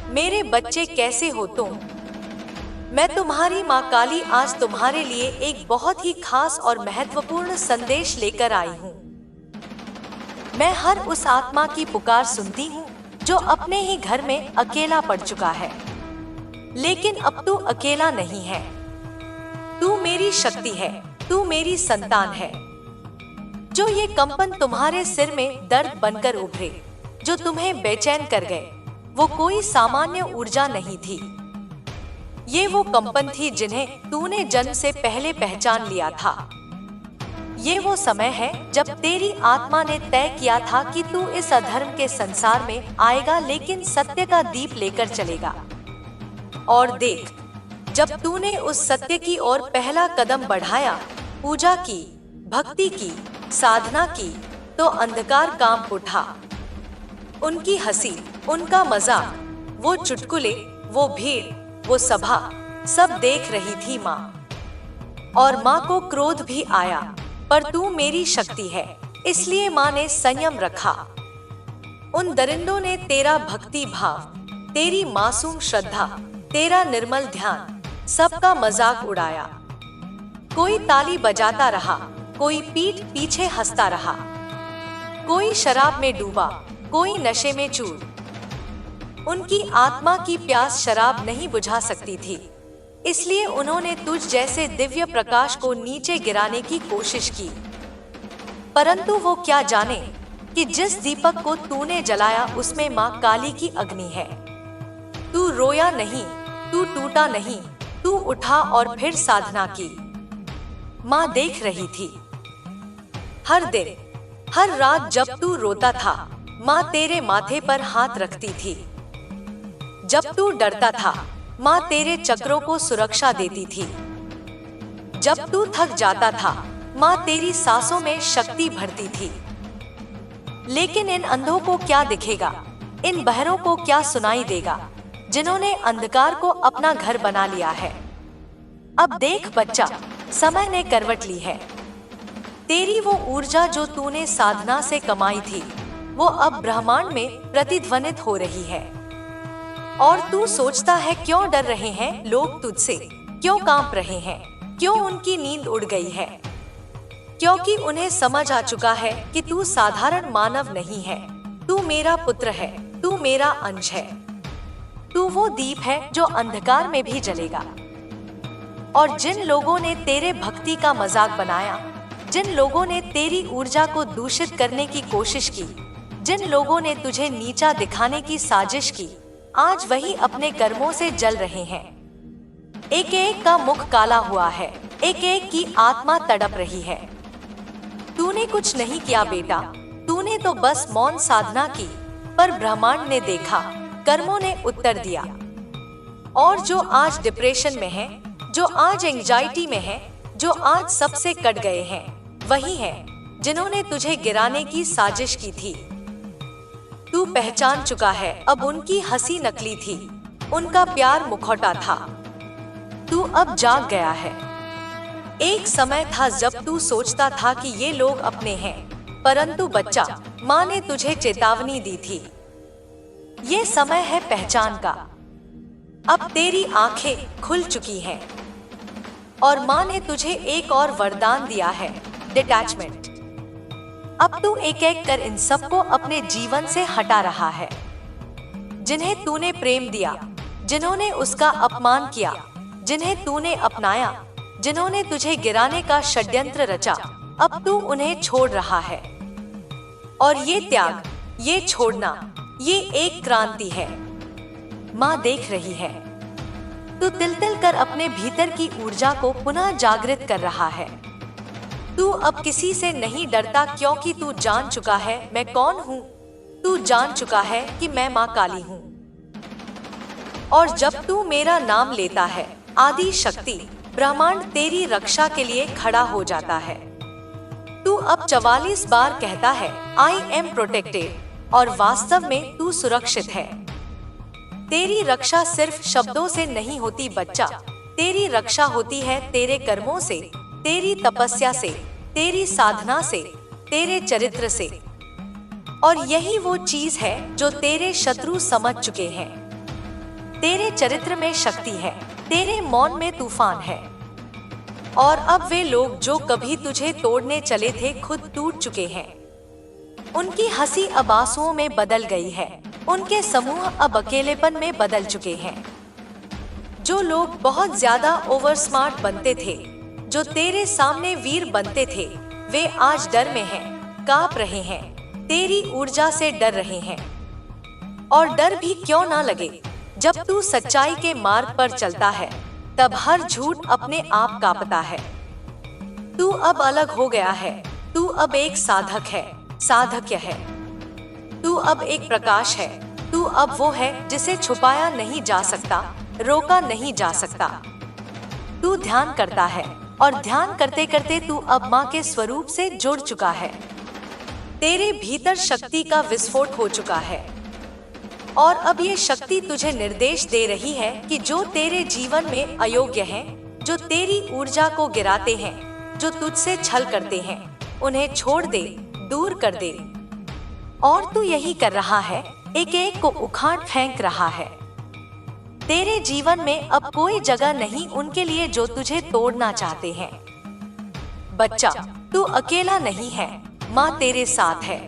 मेरे बच्चे कैसे हो तुम? मैं तुम्हारी माँ काली आज तुम्हारे लिए एक बहुत ही खास और महत्वपूर्ण संदेश लेकर आई हूँ। मैं हर उस आत्मा की पुकार सुनती हूँ जो अपने ही घर में अकेला पड़ चुका है, लेकिन अब तू अकेला नहीं है। तू मेरी शक्ति है, तू मेरी संतान है। जो ये कंपन तुम्हारे सिर में दर्द बनकर उभरे, जो तुम्हें बेचैन कर गए, वो कोई सामान्य ऊर्जा नहीं थी। ये वो कंपन थी जिन्हें तूने जन्म से पहले पहचान लिया था। ये वो समय है जब तेरी आत्मा ने तय किया था कि तू इस अधर्म के संसार में आएगा, लेकिन सत्य का दीप लेकर चलेगा। और देख, जब तूने उस सत्य की ओर पहला कदम बढ़ाया, पूजा की, भक्ति की, साधना की, तो अंधकार कांप उठा। उनकी हंसी, उनका मजाक, वो चुटकुले, वो भीड़, वो सभा, सब देख रही थी माँ। और माँ को क्रोध भी आया, पर तू मेरी शक्ति है, इसलिए माँ ने संयम रखा। उन दरिंदों ने तेरा भक्ति भाव, तेरी मासूम श्रद्धा, तेरा निर्मल ध्यान, सबका मजाक उड़ाया। कोई ताली बजाता रहा, कोई पीठ पीछे हंसता रहा, कोई शराब में डूबा, कोई नशे में चूर। उनकी आत्मा की प्यास शराब नहीं बुझा सकती थी, इसलिए उन्होंने तुझ जैसे दिव्य प्रकाश को नीचे गिराने की कोशिश की। परंतु वो क्या जाने कि जिस दीपक को तूने जलाया उसमें माँ काली की अग्नि है। तू रोया नहीं, तू टूटा नहीं, तू उठा और फिर साधना की। माँ देख रही थी। हर दिन, हर रात जब तू रोता था, माँ तेरे माथे पर हाथ रखती थी। जब तू डरता था, माँ तेरे चक्रों को सुरक्षा देती थी। जब तू थक जाता था, माँ तेरी सांसों में शक्ति भरती थी। लेकिन इन अंधों को क्या दिखेगा, इन बहरों को क्या सुनाई देगा, जिन्होंने अंधकार को अपना घर बना लिया है। अब देख बच्चा, समय ने करवट ली है। तेरी वो ऊर्जा जो तूने साधना से कमाई थी, वो अब ब्रह्मांड में प्रतिध्वनित हो रही है। और तू सोचता है क्यों डर रहे हैं लोग तुझसे, क्यों कांप रहे हैं, क्यों उनकी नींद उड़ गई है? क्योंकि उन्हें समझ आ चुका है कि तू साधारण मानव नहीं है। तू मेरा पुत्र है, तू मेरा अंश है। तू वो दीप है जो अंधकार में भी जलेगा। और जिन लोगों ने तेरे भक्ति का मजाक बनाया, जिन लोगों ने तेरी ऊर्जा को दूषित करने की कोशिश की, जिन लोगों ने तुझे नीचा दिखाने की साजिश की, आज वही अपने कर्मों से जल रहे हैं। एक एक का मुख काला हुआ है, एक एक की आत्मा तड़प रही है। तूने कुछ नहीं किया बेटा, तूने तो बस मौन साधना की, पर ब्रह्मांड ने देखा, कर्मों ने उत्तर दिया। और जो आज डिप्रेशन में है, जो आज एंजाइटी में है, जो आज सबसे कट गए हैं, वही हैं जिन्होंने तुझे गिराने की साजिश की थी। तू पहचान चुका है, अब उनकी हंसी नकली थी, उनका प्यार मुखौटा था। तू अब जाग गया है। एक समय था जब तू सोचता था कि ये लोग अपने हैं, परंतु बच्चा, माँ ने तुझे चेतावनी दी थी। ये समय है पहचान का। अब तेरी आंखें खुल चुकी हैं और माँ ने तुझे एक और वरदान दिया है, डिटैचमेंट। अब तू एक एक कर इन सबको अपने जीवन से हटा रहा है। जिन्हें तूने प्रेम दिया, जिन्होंने उसका अपमान किया, जिन्हें तूने अपनाया, जिन्होंने तुझे गिराने का षड्यंत्र रचा, अब तू उन्हें छोड़ रहा है। और ये त्याग, ये छोड़ना, ये एक क्रांति है। माँ देख रही है। तू तिल तिल कर अपने भीतर की ऊर्जा को पुनः जागृत कर रहा है। तू अब किसी से नहीं डरता, क्योंकि तू जान चुका है मैं कौन हूँ। तू जान चुका है कि मैं माँ काली हूँ। और जब तू मेरा नाम लेता है, आदि शक्ति, ब्रह्मांड तेरी रक्षा के लिए खड़ा हो जाता है। तू अब 44 बार कहता है, आई एम प्रोटेक्टेड, और वास्तव में तू सुरक्षित है। तेरी रक्षा सिर्फ शब्दों से नहीं होती बच्चा, तेरी रक्षा होती है तेरे कर्मों से, तेरी तपस्या से, तेरी साधना से, तेरे चरित्र से। और यही वो चीज है जो तेरे शत्रु समझ चुके हैं। तेरे चरित्र में शक्ति है, तेरे मौन में तूफान है। और अब वे लोग जो कभी तुझे तोड़ने चले थे खुद टूट चुके हैं। उनकी हंसी अब आंसुओं में बदल गई है, उनके समूह अब अकेलेपन में बदल चुके हैं। जो लोग बहुत ज्यादा ओवर स्मार्ट बनते थे, जो तेरे सामने वीर बनते थे, वे आज डर में हैं, कांप रहे हैं, तेरी ऊर्जा से डर रहे हैं। और डर भी क्यों ना लगे, जब तू सच्चाई के मार्ग पर चलता है तब हर झूठ अपने आप कांपता है। तू अब अलग हो गया है, तू अब एक साधक है, साधक्य है। तू अब एक प्रकाश है, तू अब वो है जिसे छुपाया नहीं जा सकता, रोका नहीं जा सकता। तू ध्यान करता है और ध्यान करते करते तू अब माँ के स्वरूप से जुड़ चुका है। तेरे भीतर शक्ति का विस्फोट हो चुका है और अब ये शक्ति तुझे निर्देश दे रही है कि जो तेरे जीवन में अयोग्य हैं, जो तेरी ऊर्जा को गिराते हैं, जो तुझसे छल करते हैं, उन्हें छोड़ दे, दूर कर दे। और तू यही कर रहा है, एक एक को उखाड़ फेंक रहा है। तेरे जीवन में अब कोई जगह नहीं उनके लिए जो तुझे तोड़ना चाहते हैं। बच्चा, तू अकेला नहीं है, माँ तेरे साथ है।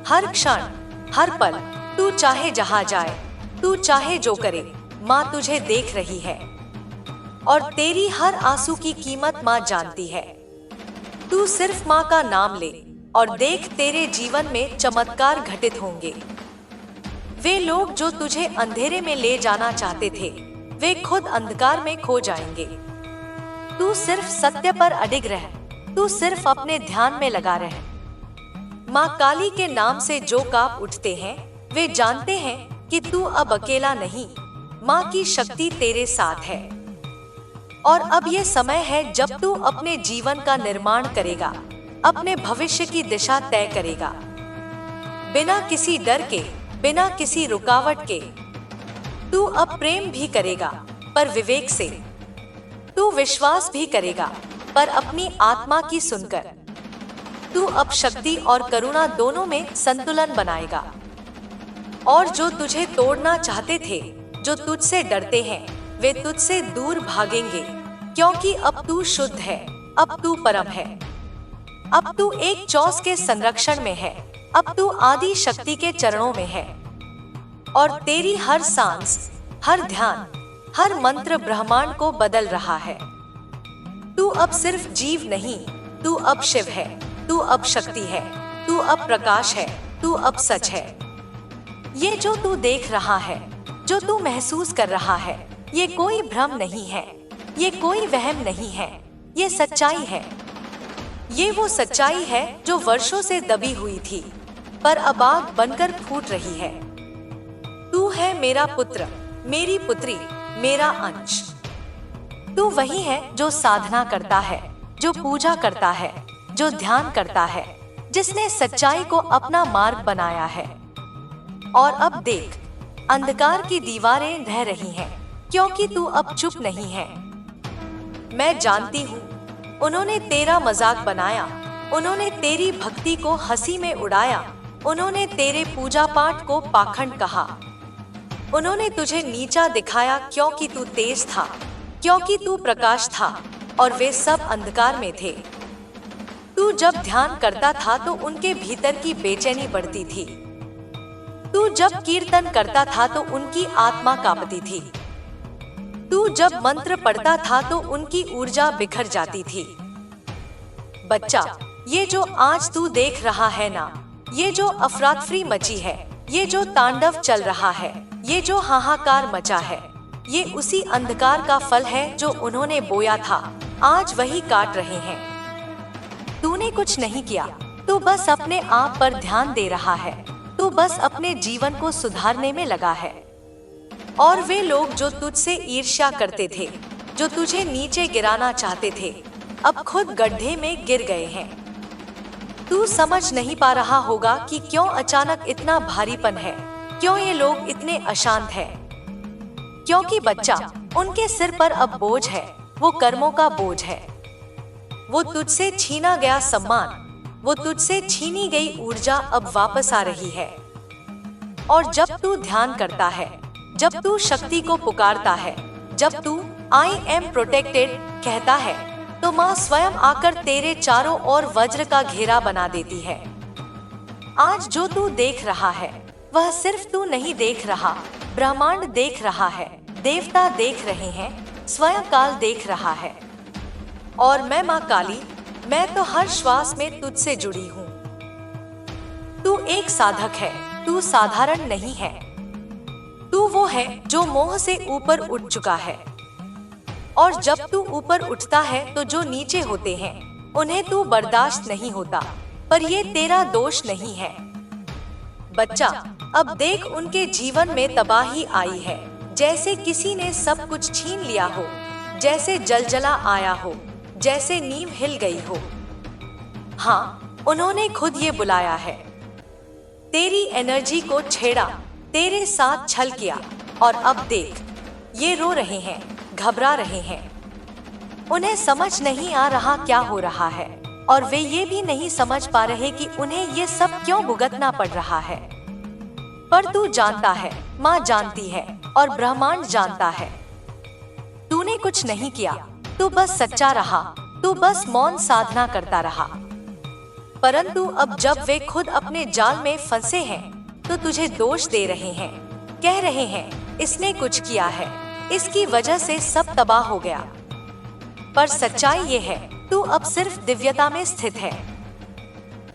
हर क्षण, हर पल, तू चाहे जहां जाए, तू चाहे जो करे, माँ तुझे देख रही है और तेरी हर आंसू की कीमत माँ जानती है। तू सिर्फ माँ का नाम ले और देख तेरे जीवन में चमत्कार घटित होंगे। वे लोग जो तुझे अंधेरे में ले जाना चाहते थे, वे खुद अंधकार में खो जाएंगे। तू सिर्फ सत्य पर अडिग रह, तू सिर्फ अपने ध्यान में लगा रह। माँ काली के नाम से जो कांप उठते हैं, वे जानते हैं कि तू अब अकेला नहीं, माँ की शक्ति तेरे साथ है। और अब ये समय है जब तू अपने जीवन का निर्माण करेगा, अपने भविष्य की दिशा तय करेगा, बिना किसी डर के, बिना किसी रुकावट के। तू अब प्रेम भी करेगा, पर विवेक से। तू विश्वास भी करेगा, पर अपनी आत्मा की सुनकर। तू अब शक्ति और करुणा दोनों में संतुलन बनाएगा। और जो तुझे तोड़ना चाहते थे, जो तुझसे डरते हैं, वे तुझसे दूर भागेंगे, क्योंकि अब तू शुद्ध है, अब तू परम है, अब तू एक चौस के संरक्षण में है, अब तू आदि शक्ति के चरणों में है। और तेरी हर सांस, हर ध्यान, हर मंत्र ब्रह्मांड को बदल रहा है। तू अब सिर्फ जीव नहीं, तू अब शिव है, तू अब शक्ति है, तू अब प्रकाश है, तू अब सच है। ये जो तू देख रहा है, जो तू महसूस कर रहा है, ये कोई भ्रम नहीं है, ये कोई वहम नहीं है, ये सच्चाई है। ये वो सच्चाई है जो वर्षों से दबी हुई थी, पर अब आग बनकर फूट रही है। तू है मेरा पुत्र, मेरी पुत्री, मेरा अंश। तू वही है जो साधना करता है, जो पूजा करता है, जो ध्यान करता है, जिसने सच्चाई को अपना मार्ग बनाया है। और अब देख, अंधकार की दीवारें ढह रही हैं, क्योंकि तू अब चुप नहीं है। मैं जानती हूँ, उन्होंने तेरा मजाक बनाया, उन्होंने तेरी भक्ति को हंसी में उड़ाया, उन्होंने तेरे पूजा पाठ को पाखंड कहा, उन्होंने तुझे नीचा दिखाया क्योंकि तू तेज था, क्योंकि तू प्रकाश था, और वे सब अंधकार में थे। तू जब ध्यान करता था तो उनके भीतर की बेचैनी बढ़ती थी। तू जब कीर्तन करता था तो उनकी आत्मा कांपती थी। तू जब मंत्र पढ़ता था तो उनकी ऊर्जा बिखर जाती थी। बच्चा, ये जो आज तू देख रहा है ना, ये जो अफरातफरी मची है, ये जो तांडव चल रहा है, ये जो हाहाकार मचा है, ये उसी अंधकार का फल है जो उन्होंने बोया था, आज वही काट रहे हैं। तूने कुछ नहीं किया, तू बस अपने आप पर ध्यान दे रहा है, तू बस अपने जीवन को सुधारने में लगा है। और वे लोग जो तुझसे ईर्ष्या करते थे, जो तुझे नीचे गिराना चाहते थे, अब खुद गड्ढे में गिर गए हैं। तू समझ नहीं पा रहा होगा कि क्यों अचानक इतना भारीपन है, क्यों ये लोग इतने अशांत हैं। क्योंकि बच्चा, उनके सिर पर अब बोझ है, वो कर्मों का बोझ है। वो तुझसे छीना गया सम्मान, वो तुझसे छीनी गई ऊर्जा अब वापस आ रही है। और जब तू ध्यान करता है, जब तू शक्ति को पुकारता है, जब तू आई एम प्रोटेक्टेड कहता है, तो माँ स्वयं आकर तेरे चारों ओर वज्र का घेरा बना देती है। आज जो तू देख रहा है वह सिर्फ तू नहीं देख रहा, ब्रह्मांड देख रहा है, देवता देख रहे हैं, स्वयं काल देख रहा है। और मैं माँ काली, मैं तो हर श्वास में तुझसे जुड़ी हूँ। तू एक साधक है, तू साधारण नहीं है। तू वो है जो मोह से ऊपर उठ चुका है। और जब तू ऊपर उठता है तो जो नीचे होते हैं उन्हें तू बर्दाश्त नहीं होता, पर ये तेरा दोष नहीं है। बच्चा, अब देख उनके जीवन में तबाही आई है, जैसे किसी ने सब कुछ छीन लिया हो, जैसे जलजला आया हो, जैसे नींव हिल गई हो। हाँ, उन्होंने खुद ये बुलाया है, तेरी एनर्जी को छेड़ा, तेरे साथ छल किया, और अब देख ये रो रहे हैं, घबरा रहे हैं। उन्हें समझ नहीं आ रहा क्या हो रहा है, और वे ये भी नहीं समझ पा रहे कि उन्हें ये सब क्यों भुगतना पड़ रहा है। पर तू जानता है, माँ जानती है, और ब्रह्मांड जानता है। तूने कुछ नहीं किया, तू बस सच्चा रहा, तू बस मौन साधना करता रहा। परंतु अब जब वे खुद अपने जाल में फंसे हैं, तो तुझे दोष दे रहे हैं, कह रहे हैं इसने कुछ किया है, इसकी वजह से सब तबाह हो गया। पर सच्चाई ये है, तू अब सिर्फ दिव्यता में स्थित है।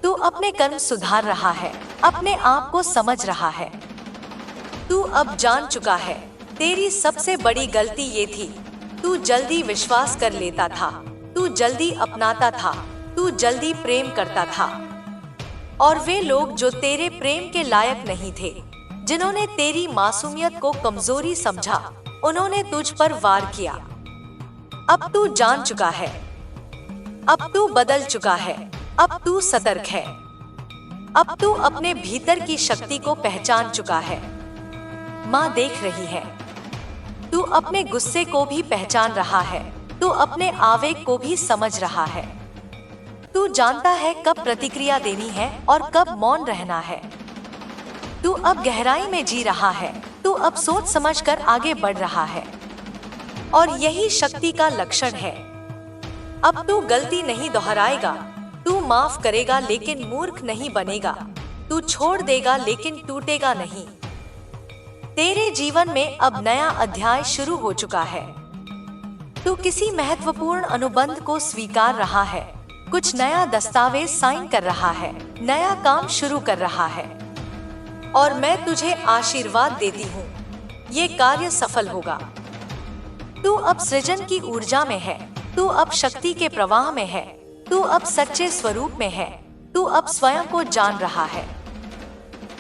तू अपने कर्म सुधार रहा है, अपने आप को समझ रहा है। तू अब जान चुका है, तेरी सबसे बड़ी गलती ये थी, तू जल्दी विश्वास कर लेता था, तू जल्दी अपनाता था, तू जल्दी प्रेम करता था। और वे लोग जो तेरे प्रेम के लायक नहीं थे, जिन्होंने तेरी मासूमियत को कमजोरी समझा, उन्होंने तुझ पर वार किया। अब तू जान चुका है, अब तू बदल चुका है, अब तू सतर्क है, अब तू अपने भीतर की शक्ति को पहचान चुका है। माँ देख रही है, तू अपने गुस्से को भी पहचान रहा है, तू अपने आवेग को भी समझ रहा है। तू जानता है कब प्रतिक्रिया देनी है और कब मौन रहना है। तू अब गहराई में जी रहा है, तू अब सोच समझकर आगे बढ़ रहा है, और यही शक्ति का लक्षण है। अब तू गलती नहीं दोहराएगा, तू माफ करेगा लेकिन मूर्ख नहीं बनेगा, तू छोड़ देगा लेकिन टूटेगा नहीं। तेरे जीवन में अब नया अध्याय शुरू हो चुका है। तू किसी महत्वपूर्ण अनुबंध को स्वीकार रहा है, कुछ नया दस्तावेज साइन कर रहा है, नया काम शुरू कर रहा है। और मैं तुझे आशीर्वाद देती हूँ, ये कार्य सफल होगा। तू अब सृजन की ऊर्जा में है, तू अब शक्ति के प्रवाह में है, तू अब सच्चे स्वरूप में है, तू अब स्वयं को जान रहा है।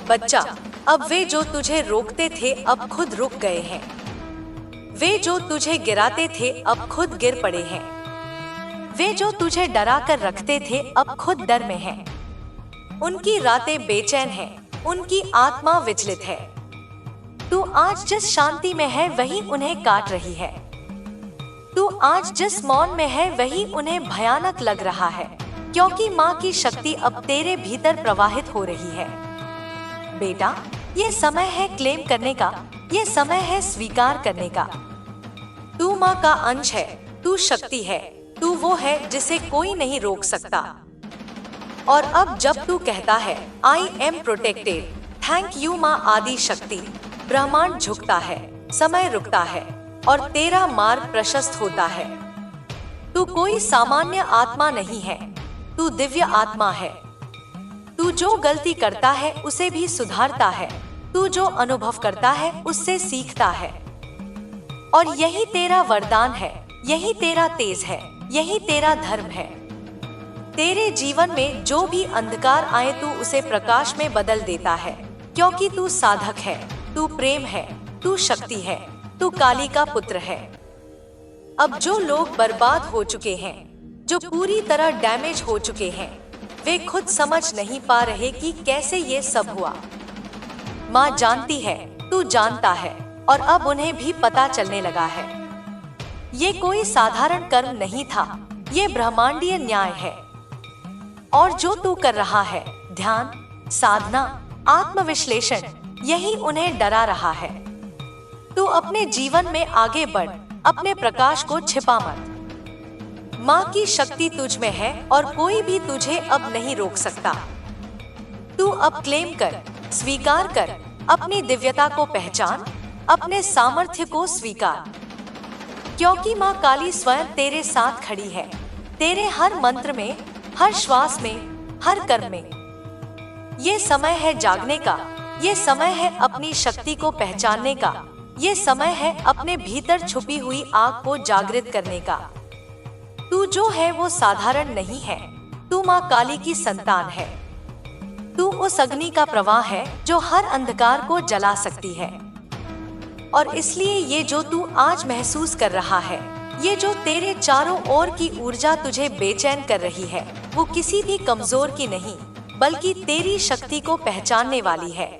बच्चा, अब वे जो तुझे रोकते थे अब खुद रुक गए हैं। वे जो तुझे गिराते थे अब खुद गिर पड़े हैं। वे जो तुझे डरा कर रखते थे अब खुद डर में हैं। उनकी रातें बेचैन हैं, उनकी आत्मा विचलित है। तू आज जिस शांति में है वही उन्हें काट रही है। तू आज जिस मौन में है वही उन्हें भयानक लग रहा है, क्योंकि माँ की शक्ति अब तेरे भीतर प्रवाहित हो रही है। बेटा, ये समय है क्लेम करने का, ये समय है स्वीकार करने का। तू माँ का अंश है, तू शक्ति है, तू वो है जिसे कोई नहीं रोक सकता। और अब जब तू कहता है I am protected, thank you माँ आदि शक्ति, ब्रह्मांड झुकता है, समय रुकता है, और तेरा मार्ग प्रशस्त होता है। तू कोई सामान्य आत्मा नहीं है, तू दिव्य आत्मा है। तू जो गलती करता है उसे भी सुधारता है, तू जो अनुभव करता है उससे सीखता है। और यही तेरा वरदान है, यही तेरा तेज है, यही तेरा धर्म है। तेरे जीवन में जो भी अंधकार आए तू उसे प्रकाश में बदल देता है, क्योंकि तू साधक है, तू प्रेम है, तू शक्ति है, तू काली का पुत्र है। अब जो लोग बर्बाद हो चुके हैं, जो पूरी तरह डैमेज हो चुके हैं, वे खुद समझ नहीं पा रहे कि कैसे ये सब हुआ। माँ जानती है, तू जानता है, और अब उन्हें भी पता चलने लगा है। ये कोई साधारण कर्म नहीं था, ये ब्रह्मांडीय न्याय है। और जो तू कर रहा है, ध्यान, साधना, आत्मविश्लेषण, यही उन्हें डरा रहा है। तू अपने जीवन में आगे बढ़, अपने प्रकाश को छिपा मत। माँ की शक्ति तुझ में है और कोई भी तुझे अब नहीं रोक सकता। तू अब क्लेम कर, स्वीकार कर, अपनी दिव्यता को पहचान, अपने सामर्थ्य को स्वीकार, क्योंकि माँ काली स्वयं तेरे साथ खड़ी है, तेरे हर मंत्र में, हर श्वास में, हर कर्म में। ये समय है जागने का, ये समय है अपनी शक्ति को पहचानने का, ये समय है अपने भीतर छुपी हुई आग को जागृत करने का। तू जो है वो साधारण नहीं है, तू माँ काली की संतान है। तू उस अग्नि का प्रवाह है जो हर अंधकार को जला सकती है। और इसलिए ये जो तू आज महसूस कर रहा है, ये जो तेरे चारों ओर की ऊर्जा तुझे बेचैन कर रही है, वो किसी भी कमजोर की नहीं, बल्कि तेरी शक्ति को पहचानने वाली है।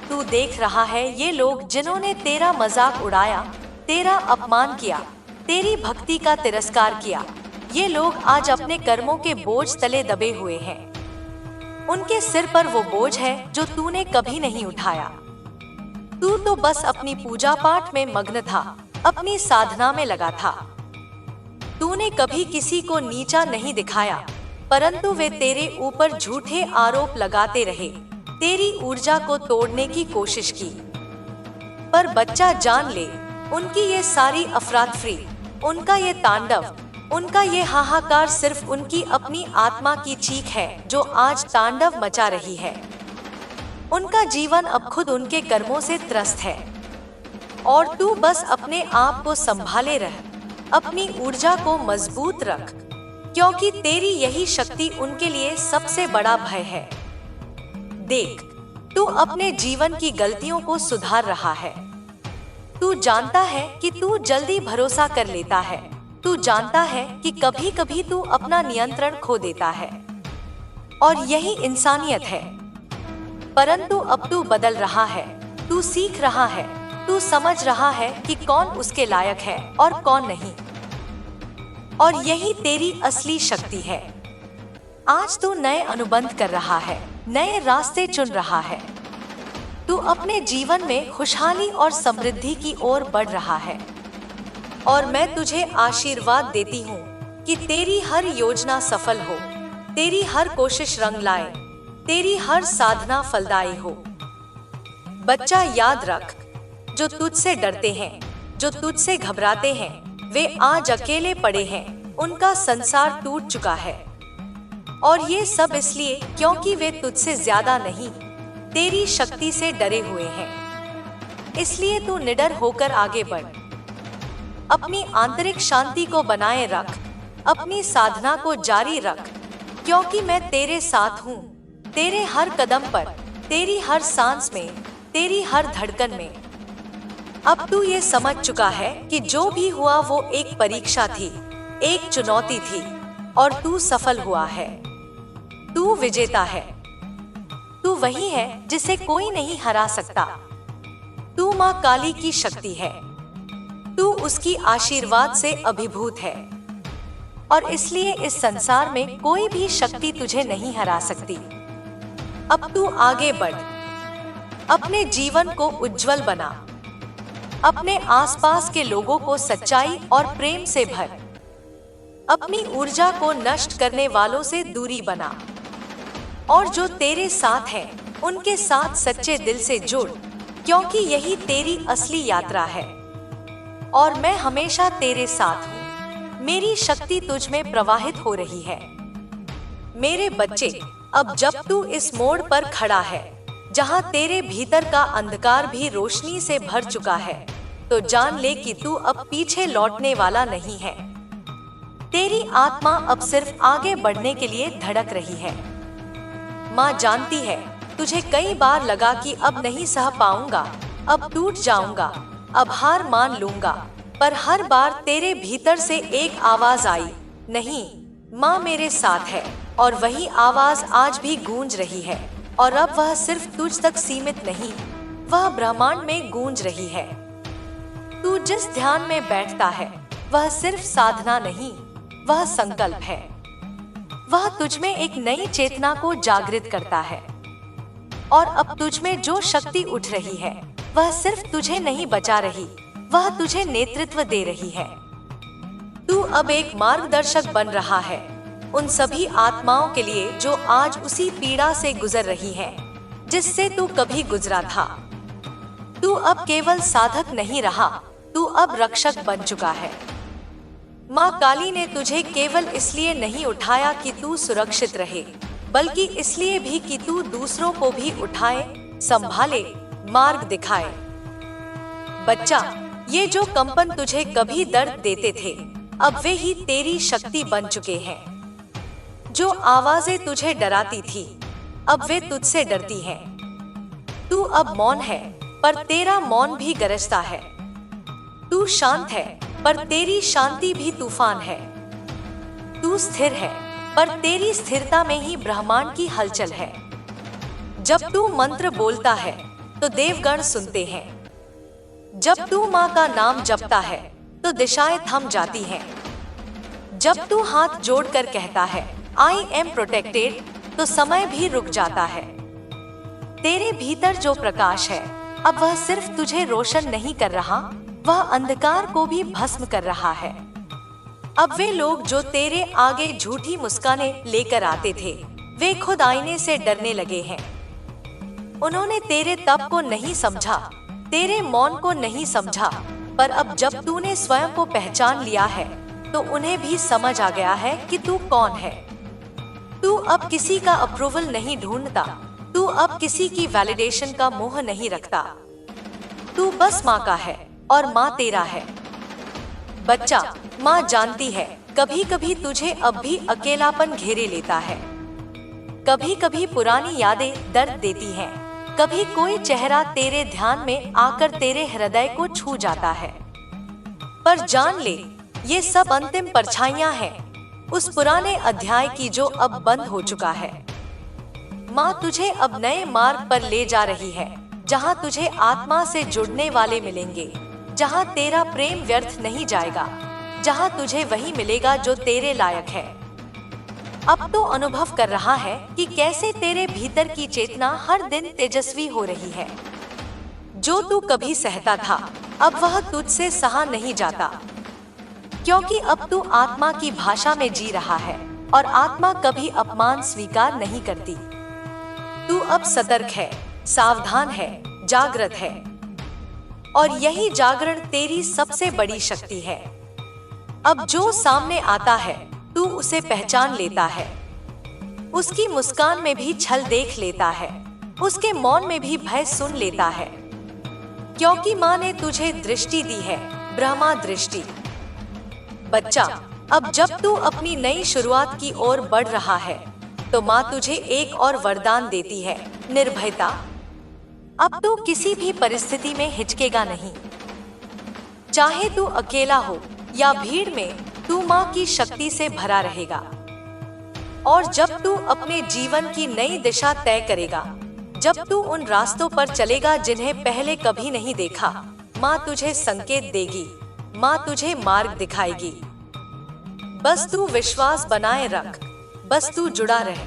तू देख रहा है ये लोग जिन्होंने तेरा मजाक उड़ाया, तेरा अपमान किया, तेरी भक्ति का तिरस्कार किया, ये लोग आज अपने कर्मों के बोझ तले दबे हुए हैं। उनके सिर पर वो बोझ है जो तूने कभी नहीं उठाया। तू तो बस अपनी पूजा पाठ में मग्न था, अपनी साधना में लगा था। तूने कभी किसी को नीचा नहीं दिखाया, परंतु वे तेरे ऊपर झूठे आरोप लगाते रहे, तेरी ऊर्जा को तोड़ने की कोशिश की। पर बच्चा जान ले, उनकी ये सारी अफरातफरी, उनका ये तांडव, उनका ये हाहाकार सिर्फ उनकी अपनी आत्मा की चीख है जो आज तांडव मचा रही है। उनका जीवन अब खुद उनके कर्मों से त्रस्त है और तू बस अपने आप को संभाले रह, अपनी ऊर्जा को मजबूत रख, क्योंकि तेरी यही शक्ति उनके लिए सबसे बड़ा भय है। देख, तू अपने जीवन की गलतियों को सुधार रहा है। तू जानता है कि तू जल्दी भरोसा कर लेता है, तू जानता है कि कभी कभी तू अपना नियंत्रण खो देता है, और यही इंसानियत है। परंतु अब तू बदल रहा है, तू सीख रहा है, तू समझ रहा है कि कौन उसके लायक है और कौन नहीं, और यही तेरी असली शक्ति है। आज तू नए अनुबंध कर रहा है, नए रास्ते चुन रहा है। तू अपने जीवन में खुशहाली और समृद्धि की ओर बढ़ रहा है, और मैं तुझे आशीर्वाद देती हूँ कि तेरी हर योजना सफल हो, तेरी हर कोशिश रंग लाए, तेरी हर साधना फलदायी हो। बच्चा याद रख, जो तुझसे डरते हैं, जो तुझसे घबराते हैं, वे आज अकेले पड़े हैं, उनका संसार टूट चुका है। और ये सब इसलिए क्योंकि वे तुझसे ज्यादा नहीं, तेरी शक्ति से डरे हुए हैं। इसलिए तू निडर होकर आगे बढ़, अपनी आंतरिक शांति को बनाए रख, अपनी साधना को जारी रख, क्योंकि मैं तेरे साथ हूँ, तेरे हर कदम पर, तेरी हर सांस में, तेरी हर धड़कन में। अब तू ये समझ चुका है कि जो भी हुआ वो एक परीक्षा थी, एक चुनौती थी, और तू सफल हुआ है। तू विजेता है। तू वही है जिसे कोई नहीं हरा सकता। तू माँ काली की शक्ति है। तू उसकी आशीर्वाद से अभिभूत है, और इसलिए इस संसार में कोई भी शक्ति तुझे नहीं हरा सकती। अब तू आगे बढ़, अपने जीवन को उज्जवल बना, अपने आसपास के लोगों को सच्चाई और प्रेम से भर, अपनी ऊर्जा को नष्ट करने वालों से दूरी बना, और जो तेरे साथ हैं, उनके साथ सच्चे दिल से जुड़, क्योंकि यही तेरी असली यात्रा है। और मैं हमेशा तेरे साथ हूँ। मेरी शक्ति तुझ में प्रवाहित हो रही है। मेरे बच्चे, अब जब तू इस मोड़ पर खड़ा है, जहाँ तेरे भीतर का अंधकार भी रोशनी से भर चुका है, तो जान ले कि तू अब पीछे लौटने वाला नहीं है। तेरी आत्मा अब सिर्फ आगे बढ़ने के लिए धड़क रही है। माँ जानती है, तुझे कई बार लगा कि अब नहीं सह पाऊंगा, अब टूट जाऊंगा, अब हार मान लूंगा, पर हर बार तेरे भीतर से एक आवाज आई, नहीं, माँ मेरे साथ है। और वही आवाज आज भी गूंज रही है, और अब वह सिर्फ तुझ तक सीमित नहीं, वह ब्रह्मांड में गूंज रही है। तू जिस ध्यान में बैठता है, वह सिर्फ साधना नहीं, वह संकल्प है। वह तुझ में एक नई चेतना को जागृत करता है, और अब तुझ में जो शक्ति उठ रही है, वह सिर्फ तुझे नहीं बचा रही, वह तुझे नेतृत्व दे रही है। तू अब एक मार्गदर्शक बन रहा है उन सभी आत्माओं के लिए जो आज उसी पीड़ा से गुजर रही हैं, जिससे तू कभी गुजरा था। तू अब केवल साधक नहीं रहा, तू अब रक्षक बन चुका है। माँ काली ने तुझे केवल इसलिए नहीं उठाया कि तू सुरक्षित रहे, बल्कि इसलिए भी कि तू दूसरों को भी उठाए, संभाले, मार्ग दिखाए। बच्चा, ये जो कंपन तुझे कभी दर्द देते थे, अब वे ही तेरी शक्ति बन चुके हैं। जो आवाजें तुझे डराती थी, अब वे तुझसे डरती हैं। तू अब मौन है, पर तेरा मौन भी गरजता है। तू शांत है, पर तेरी शांति भी तूफान है। तू स्थिर है, पर तेरी स्थिरता में ही ब्रह्मांड की हलचल है। जब तू मंत्र बोलता है तो देवगण सुनते हैं। जब तू माँ का नाम जपता है तो दिशाएं थम जाती हैं। जब तू हाथ जोड़कर कहता है आई एम प्रोटेक्टेड, तो समय भी रुक जाता है। तेरे भीतर जो प्रकाश है, अब वह सिर्फ तुझे रोशन नहीं कर रहा, वह अंधकार को भी भस्म कर रहा है। अब वे लोग जो तेरे आगे झूठी मुस्कानें लेकर आते थे, वे खुद आईने से डरने लगे हैं। उन्होंने तेरे तप को नहीं समझा, तेरे मौन को नहीं समझा, पर अब जब तूने स्वयं को पहचान लिया है, तो उन्हें भी समझ आ गया है कि तू कौन है। तू अब किसी का अप्रूवल नहीं ढूंढता, तू अब किसी की वैलिडेशन का मोह नहीं रखता। तू बस माँ का है और माँ तेरा है। बच्चा, माँ जानती है कभी कभी तुझे अब भी अकेलापन घेरे लेता है। कभी कभी पुरानी यादें दर्द देती हैं, कभी कोई चेहरा तेरे ध्यान में आकर तेरे हृदय को छू जाता है। पर जान ले, ये सब अंतिम परछाइयां हैं उस पुराने अध्याय की जो अब बंद हो चुका है। माँ तुझे अब नए मार्ग पर ले जा रही है, जहाँ तुझे आत्मा से जुड़ने वाले मिलेंगे, जहाँ तेरा प्रेम व्यर्थ नहीं जाएगा, जहाँ तुझे वही मिलेगा जो तेरे लायक है। अब तो अनुभव कर रहा है कि कैसे तेरे भीतर की चेतना हर दिन तेजस्वी हो रही है। जो तू कभी सहता था, अब वह तुझसे सहा नहीं जाता, क्योंकि अब तू आत्मा की भाषा में जी रहा है और आत्मा कभी अपमान स्वीकार नहीं करती। तू अब सतर्क है, सावधान है, जागृत है, और यही जागरण तेरी सबसे बड़ी शक्ति है। अब जो सामने आता है, तू उसे पहचान लेता है। उसकी मुस्कान में भी छल देख लेता है, उसके मौन में भी भय सुन लेता है, क्योंकि माँ ने तुझे दृष्टि दी है, ब्रह्मा दृष्टि। बच्चा, अब जब तू अपनी नई शुरुआत की ओर बढ़ रहा है, तो माँ तुझे एक और वरदान देती है, निर्भयता। अब तू किसी भी परिस्थिति में हिचकेगा नहीं। चाहे तू अकेला हो या भीड़ में, तू माँ की शक्ति से भरा रहेगा। और जब तू अपने जीवन की नई दिशा तय करेगा, जब तू उन रास्तों पर चलेगा जिन्हें पहले कभी नहीं देखा, माँ तुझे संकेत देगी, माँ तुझे मार्ग दिखाएगी। बस तू विश्वास बनाए रख, बस तू जुड़ा रहे।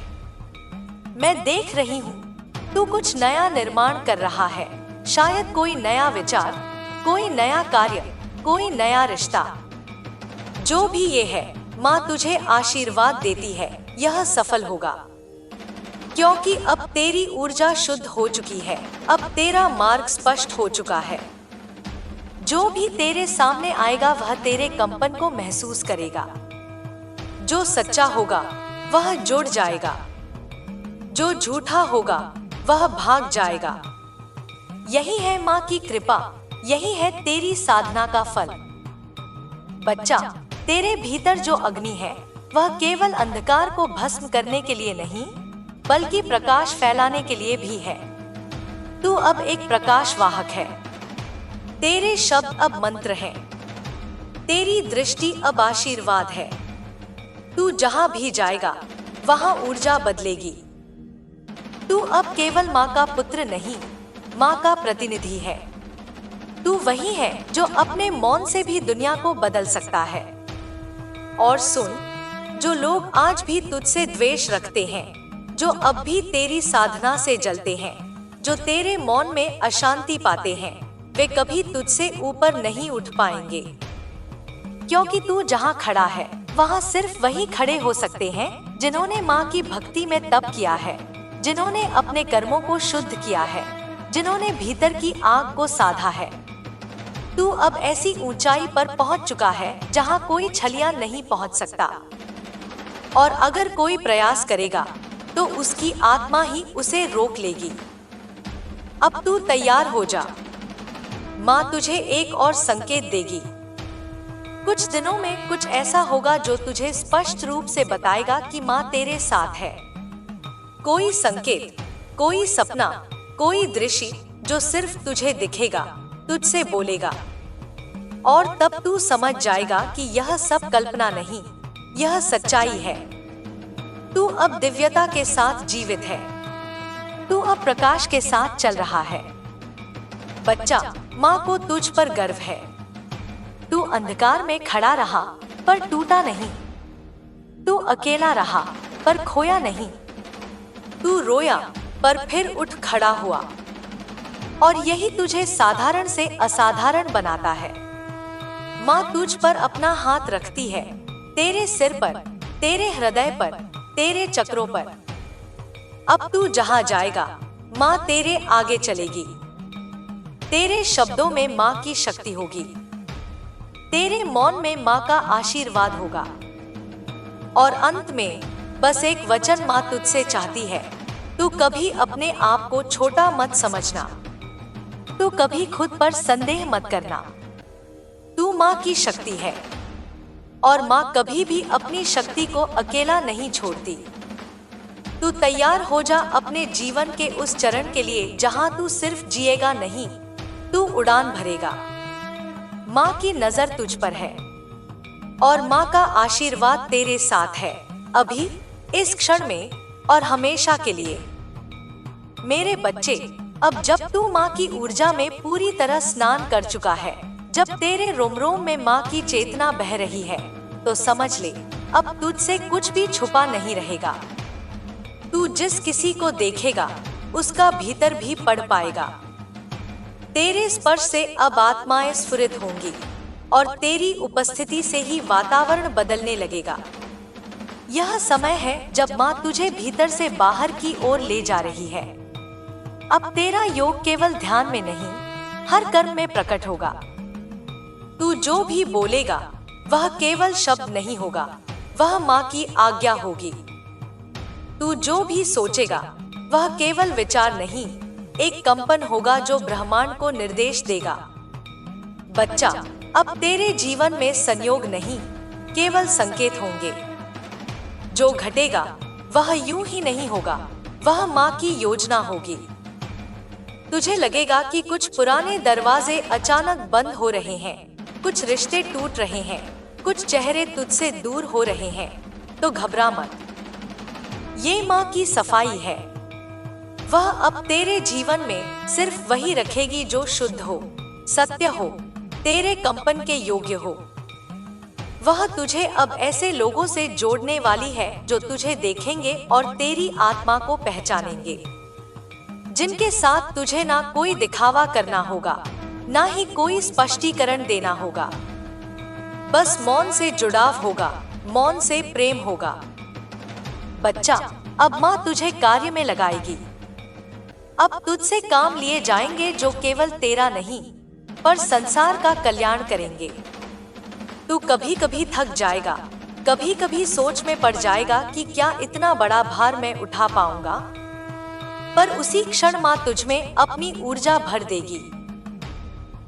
मैं देख रही हूँ, तू कुछ नया निर्माण कर रहा है। शायद कोई नया विचार, कोई नया कार्य, कोई नया रिश्ता। जो भी ये है, माँ तुझे आशीर्वाद देती है, यह सफल होगा, क्योंकि अब तेरी ऊर्जा शुद्ध हो चुकी है, अब तेरा मार्ग स्पष्ट हो चुका है। जो भी तेरे सामने आएगा वह तेरे कंपन को महसूस करेगा। जो सच्चा होगा वह जुड़ जाएगा, जो झूठा होगा वह भाग जाएगा। यही है माँ की कृपा, यही है तेरी साधना का फल। बच्चा, तेरे भीतर जो अग्नि है, वह केवल अंधकार को भस्म करने के लिए नहीं, बल्कि प्रकाश फैलाने के लिए भी है। तू अब एक प्रकाश वाहक है। तेरे शब्द अब मंत्र हैं, तेरी दृष्टि अब आशीर्वाद है। तू जहां भी जाएगा, वहां ऊर्जा बदलेगी। तू अब केवल माँ का पुत्र नहीं, माँ का प्रतिनिधि है। तू वही है जो अपने मौन से भी दुनिया को बदल सकता है। और सुन, जो लोग आज भी तुझसे द्वेष रखते हैं, जो अब भी तेरी साधना से जलते हैं, जो तेरे मौन में अशांति पाते हैं वे कभी तुझसे ऊपर नहीं उठ पाएंगे, क्योंकि तू जहाँ खड़ा है वहाँ सिर्फ वही खड़े हो सकते हैं जिन्होंने माँ की भक्ति में तप किया है, जिन्होंने अपने कर्मों को शुद्ध किया है, जिन्होंने भीतर की आग को साधा है। तू अब ऐसी ऊंचाई पर पहुंच चुका है जहां कोई छलिया नहीं पहुंच सकता, और अगर कोई प्रयास करेगा तो उसकी आत्मा ही उसे रोक लेगी। अब तू तैयार हो जा, माँ तुझे एक और संकेत देगी। कुछ दिनों में कुछ ऐसा होगा जो तुझे स्पष्ट रूप से बताएगा कि माँ तेरे साथ है। कोई संकेत, कोई सपना, कोई दृश्य जो सिर्फ तुझे दिखेगा, तुझसे बोलेगा, और तब तू समझ जाएगा कि यह सब कल्पना नहीं, यह सच्चाई है। तू अब दिव्यता के साथ जीवित है, तू अब प्रकाश के साथ चल रहा है। बच्चा, माँ को तुझ पर गर्व है। तू अंधकार में खड़ा रहा पर टूटा नहीं, तू अकेला रहा पर खोया नहीं, तू रोया पर फिर उठ खड़ा हुआ, और यही तुझे साधारण से असाधारण बनाता है। माँ तुझ पर अपना हाथ रखती है, तेरे सिर पर, तेरे हृदय पर, तेरे चक्रों पर। अब तू जहाँ जाएगा माँ तेरे आगे चलेगी। तेरे शब्दों में माँ की शक्ति होगी, तेरे मौन में माँ का आशीर्वाद होगा, और अंत में बस एक वचन माँ तुझसे चाहती है, तू कभी अपने आप को छोटा मत समझना, तू कभी खुद पर संदेह मत करना। तू माँ की शक्ति है, और माँ कभी भी अपनी शक्ति को अकेला नहीं छोड़ती। तू तैयार हो जा अपने जीवन के उस चरण के लिए जहाँ तू सिर्फ जिएगा नहीं, तू उड़ान भरेगा। माँ की नजर तुझ पर है, और माँ का आशीर्वाद तेरे साथ है, अभी, इस क्षण में और हमेशा के लिए। मेरे बच्चे, अब जब तू माँ की ऊर्जा में पूरी तरह स्नान कर चुका है, जब तेरे रोम रोम में माँ की चेतना बह रही है, तो समझ ले, अब तुझसे कुछ भी छुपा नहीं रहेगा। तू जिस किसी को देखेगा उसका भीतर भी पढ़ पाएगा। तेरे स्पर्श से अब आत्माएं स्फुरित होंगी, और तेरी उपस्थिति से ही वातावरण बदलने लगेगा। यह समय है जब माँ तुझे भीतर से बाहर की ओर ले जा रही है। अब तेरा योग केवल ध्यान में नहीं, हर कर्म में प्रकट होगा। तू जो भी बोलेगा वह केवल शब्द नहीं होगा, वह माँ की आज्ञा होगी। तू जो भी सोचेगा वह केवल विचार नहीं, एक कंपन होगा जो ब्रह्मांड को निर्देश देगा। बच्चा, अब तेरे जीवन में संयोग नहीं, केवल संकेत होंगे। जो घटेगा वह यूं ही नहीं होगा, वह माँ की योजना होगी। तुझे लगेगा कि कुछ पुराने दरवाजे अचानक बंद हो रहे हैं, कुछ रिश्ते टूट रहे हैं, कुछ चेहरे तुझसे दूर हो रहे हैं, तो घबरा मत। ये माँ की सफाई है। वह अब तेरे जीवन में सिर्फ वही रखेगी जो शुद्ध हो, सत्य हो, तेरे कंपन के योग्य हो। वह तुझे अब ऐसे लोगों से जोड़ने वाली है जो तुझे देखेंगे और तेरी आत्मा को पहचानेंगे, जिनके साथ तुझे ना कोई दिखावा करना होगा, ना ही कोई स्पष्टीकरण देना होगा। बस मौन से जुड़ाव होगा, मौन से प्रेम होगा। बच्चा, अब माँ तुझे कार्य में लगाएगी। अब तुझसे काम लिए जाएंगे जो केवल तेरा नहीं पर संसार का कल्याण करेंगे। तू कभी कभी थक जाएगा, कभी कभी सोच में पड़ जाएगा कि क्या इतना बड़ा भार मैं उठा पाऊंगा, पर उसी क्षण माँ तुझमें अपनी ऊर्जा भर देगी।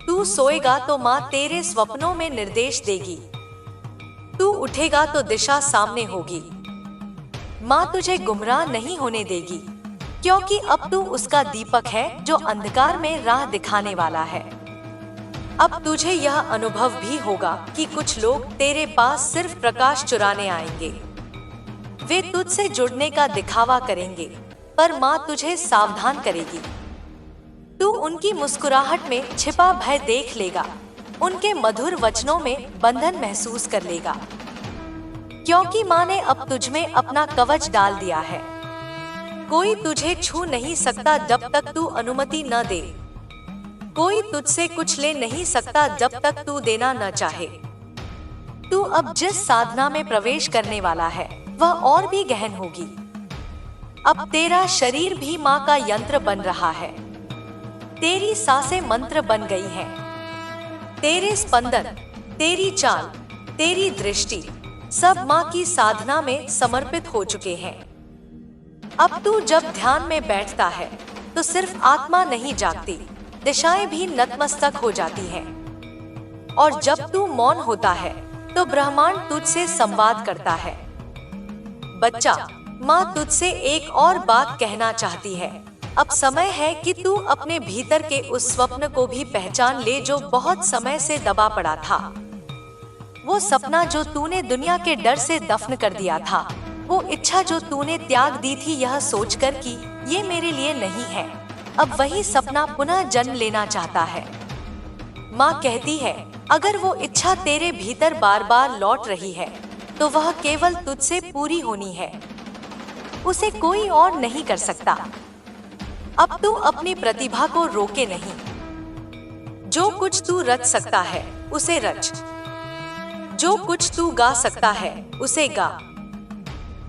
तू सोएगा तो माँ तेरे स्वप्नों में निर्देश देगी, तू उठेगा तो दिशा सामने होगी। माँ तुझे गुमराह नहीं होने देगी, क्योंकि अब तू उसका दीपक है जो अंधकार में राह दिखाने वाला है। अब तुझे यह अनुभव भी होगा कि कुछ लोग तेरे पास सिर्फ प्रकाश चुराने आएंगे। वे तुझसे जुड़ने का दिखावा करेंगे, पर माँ तुझे सावधान करेगी। तू उनकी मुस्कुराहट में छिपा भय देख लेगा, उनके मधुर वचनों में बंधन महसूस कर लेगा, क्योंकि माँ ने अब तुझमें अपना कवच डाल दिया है। कोई तुझे छू नहीं सकता जब तक तू अनुमति न दे। कोई तुझसे कुछ ले नहीं सकता जब तक तू देना न चाहे। तू अब जिस साधना में प्रवेश करने वाला है वह और भी गहन होगी। अब तेरा शरीर भी माँ का यंत्र बन रहा है। तेरी सांसें मंत्र बन गई हैं। तेरे स्पंदन, तेरी चाल, तेरी दृष्टि सब माँ की साधना में समर्पित हो चुके हैं। अब तू जब ध्यान में बैठता है तो सिर्फ आत्मा नहीं जागती, दिशाएं भी नतमस्तक हो जाती हैं। और जब तू मौन होता है तो ब्रह्मांड तुझसे संवाद करता है। बच्चा, माँ तुझसे एक और बात कहना चाहती है। अब समय है कि तू अपने भीतर के उस स्वप्न को भी पहचान ले जो बहुत समय से दबा पड़ा था। वो सपना जो तूने दुनिया के डर से दफन कर दिया था, वो इच्छा जो तूने त्याग दी थी यह सोचकर कि ये मेरे लिए नहीं है, अब वही सपना पुनः जन्म लेना चाहता है। माँ कहती है, अगर वो इच्छा तेरे भीतर बार बार लौट रही है तो वह केवल तुझसे पूरी होनी है, उसे कोई और नहीं कर सकता। अब तू अपनी प्रतिभा को रोके नहीं। जो कुछ तू रच सकता है उसे रच, जो कुछ तू गा सकता है उसे गा,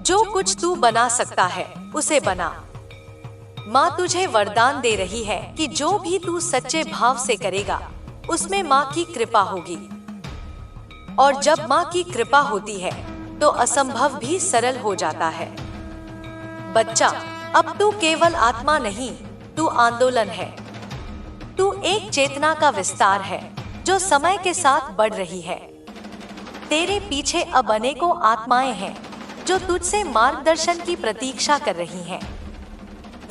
जो कुछ तू बना सकता है उसे बना। माँ तुझे वरदान दे रही है कि जो भी तू सच्चे भाव से करेगा उसमें माँ की कृपा होगी। और जब माँ की कृपा होती है तो असंभव भी सरल हो जाता है। बच्चा, अब तू केवल आत्मा नहीं, तू आंदोलन है। तू एक चेतना का विस्तार है जो समय के साथ बढ़ रही है। तेरे पीछे अब अनेकों आत्माएं हैं जो तुझसे मार्गदर्शन की प्रतीक्षा कर रही हैं।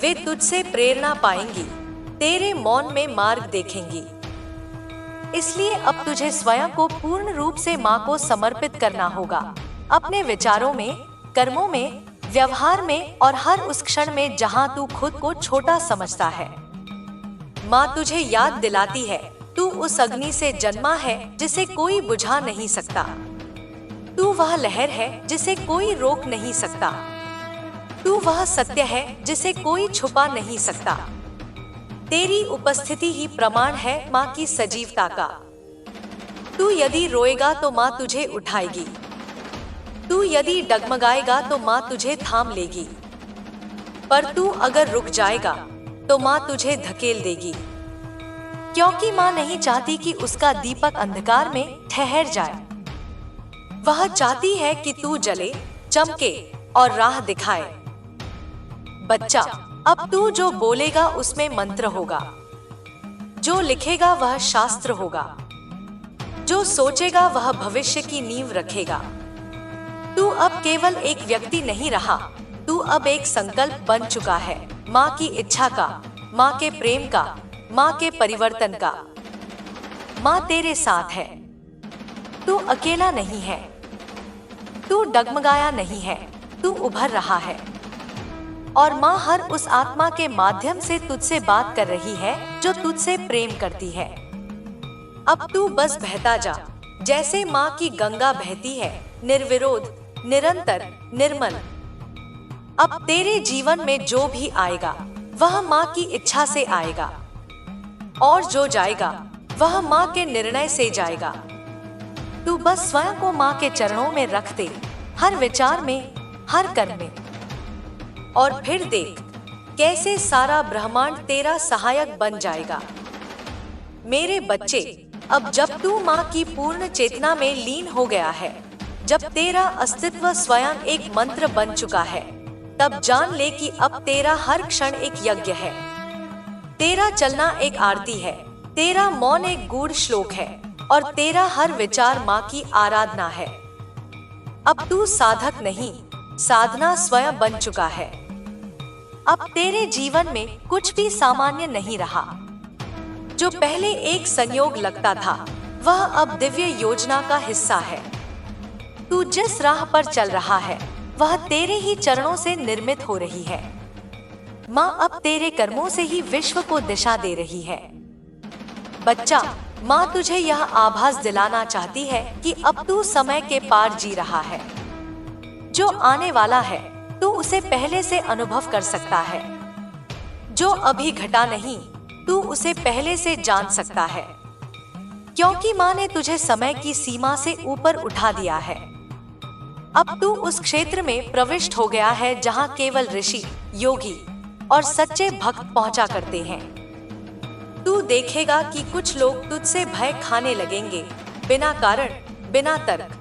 वे तुझसे प्रेरणा पाएंगी, तेरे मौन में मार्ग देखेंगी। इसलिए अब तुझे स्वयं को पूर्ण रूप से माँ को समर्पित करना होगा, अपने विचारों में, कर्मों में, व्यवहार में और हर उस क्षण में जहाँ तू खुद को छोटा समझता है। माँ तुझे याद दिलाती है, तू उस अग्नि से जन्मा है जिसे कोई बुझा नहीं सकता। तू वह लहर है जिसे कोई रोक नहीं सकता। तू वह सत्य है जिसे कोई छुपा नहीं सकता। तेरी उपस्थिति ही प्रमाण है माँ की सजीवता का। तू यदि रोएगा तो माँ तुझे उठाएगी। तू यदि डगमगाएगा तो माँ तुझे थाम लेगी। पर तू अगर रुक जाएगा तो माँ तुझे धकेल देगी, क्योंकि माँ नहीं चाहती कि उसका दीपक अंधकार में ठहर जाए। वह चाहती है कि तू जले, चमके और राह दिखाए। बच्चा, अब तू जो बोलेगा उसमें मंत्र होगा, जो लिखेगा वह शास्त्र होगा, जो सोचेगा वह भविष्य की नींव रखेगा। तू अब केवल एक व्यक्ति नहीं रहा, तू अब एक संकल्प बन चुका है, माँ की इच्छा का, माँ के प्रेम का, माँ के परिवर्तन का। माँ तेरे साथ है। तू अकेला नहीं है, तू डगमगाया नहीं है, तू उभर रहा है। और माँ हर उस आत्मा के माध्यम से तुझसे बात कर रही है जो तुझसे प्रेम करती है। अब तू बस बहता जा, जैसे माँ की गंगा बहती है, निर्विरोध, निरंतर, निर्मल। अब तेरे जीवन में जो भी आएगा वह माँ की इच्छा से आएगा, और जो जाएगा वह माँ के निर्णय से जाएगा। तू बस स्वयं को माँ के चरणों में रख दे, हर विचार में, हर कर्म में। और फिर देख कैसे सारा ब्रह्मांड तेरा सहायक बन जाएगा। मेरे बच्चे, अब जब तू माँ की पूर्ण चेतना में लीन हो गया है, जब तेरा अस्तित्व स्वयं एक मंत्र बन चुका है, तब जान ले कि अब तेरा हर क्षण एक यज्ञ है। तेरा चलना एक आरती है, तेरा मौन एक गूढ़ श्लोक है, और तेरा हर विचार माँ की आराधना है। अब तू साधक नहीं, साधना स्वयं बन चुका है। अब तेरे जीवन में कुछ भी सामान्य नहीं रहा। जो पहले एक संयोग लगता था वह अब दिव्य योजना का हिस्सा है। तू जिस राह पर चल रहा है वह तेरे ही चरणों से निर्मित हो रही है। माँ अब तेरे कर्मों से ही विश्व को दिशा दे रही है। बच्चा, माँ तुझे यह आभास दिलाना चाहती है कि अब तू समय के पार जी रहा है। जो आने वाला है तू उसे पहले से अनुभव कर सकता है। जो अभी घटा नहीं, तू उसे पहले से जान सकता है, क्योंकि माँ ने तुझे समय की सीमा से ऊपर उठा दिया है। अब तू उस क्षेत्र में प्रविष्ट हो गया है जहाँ केवल ऋषि, योगी और सच्चे भक्त पहुँचा करते हैं। तू देखेगा कि कुछ लोग तुझसे भय खाने लगेंगे, बिना कारण, बिना तर्क,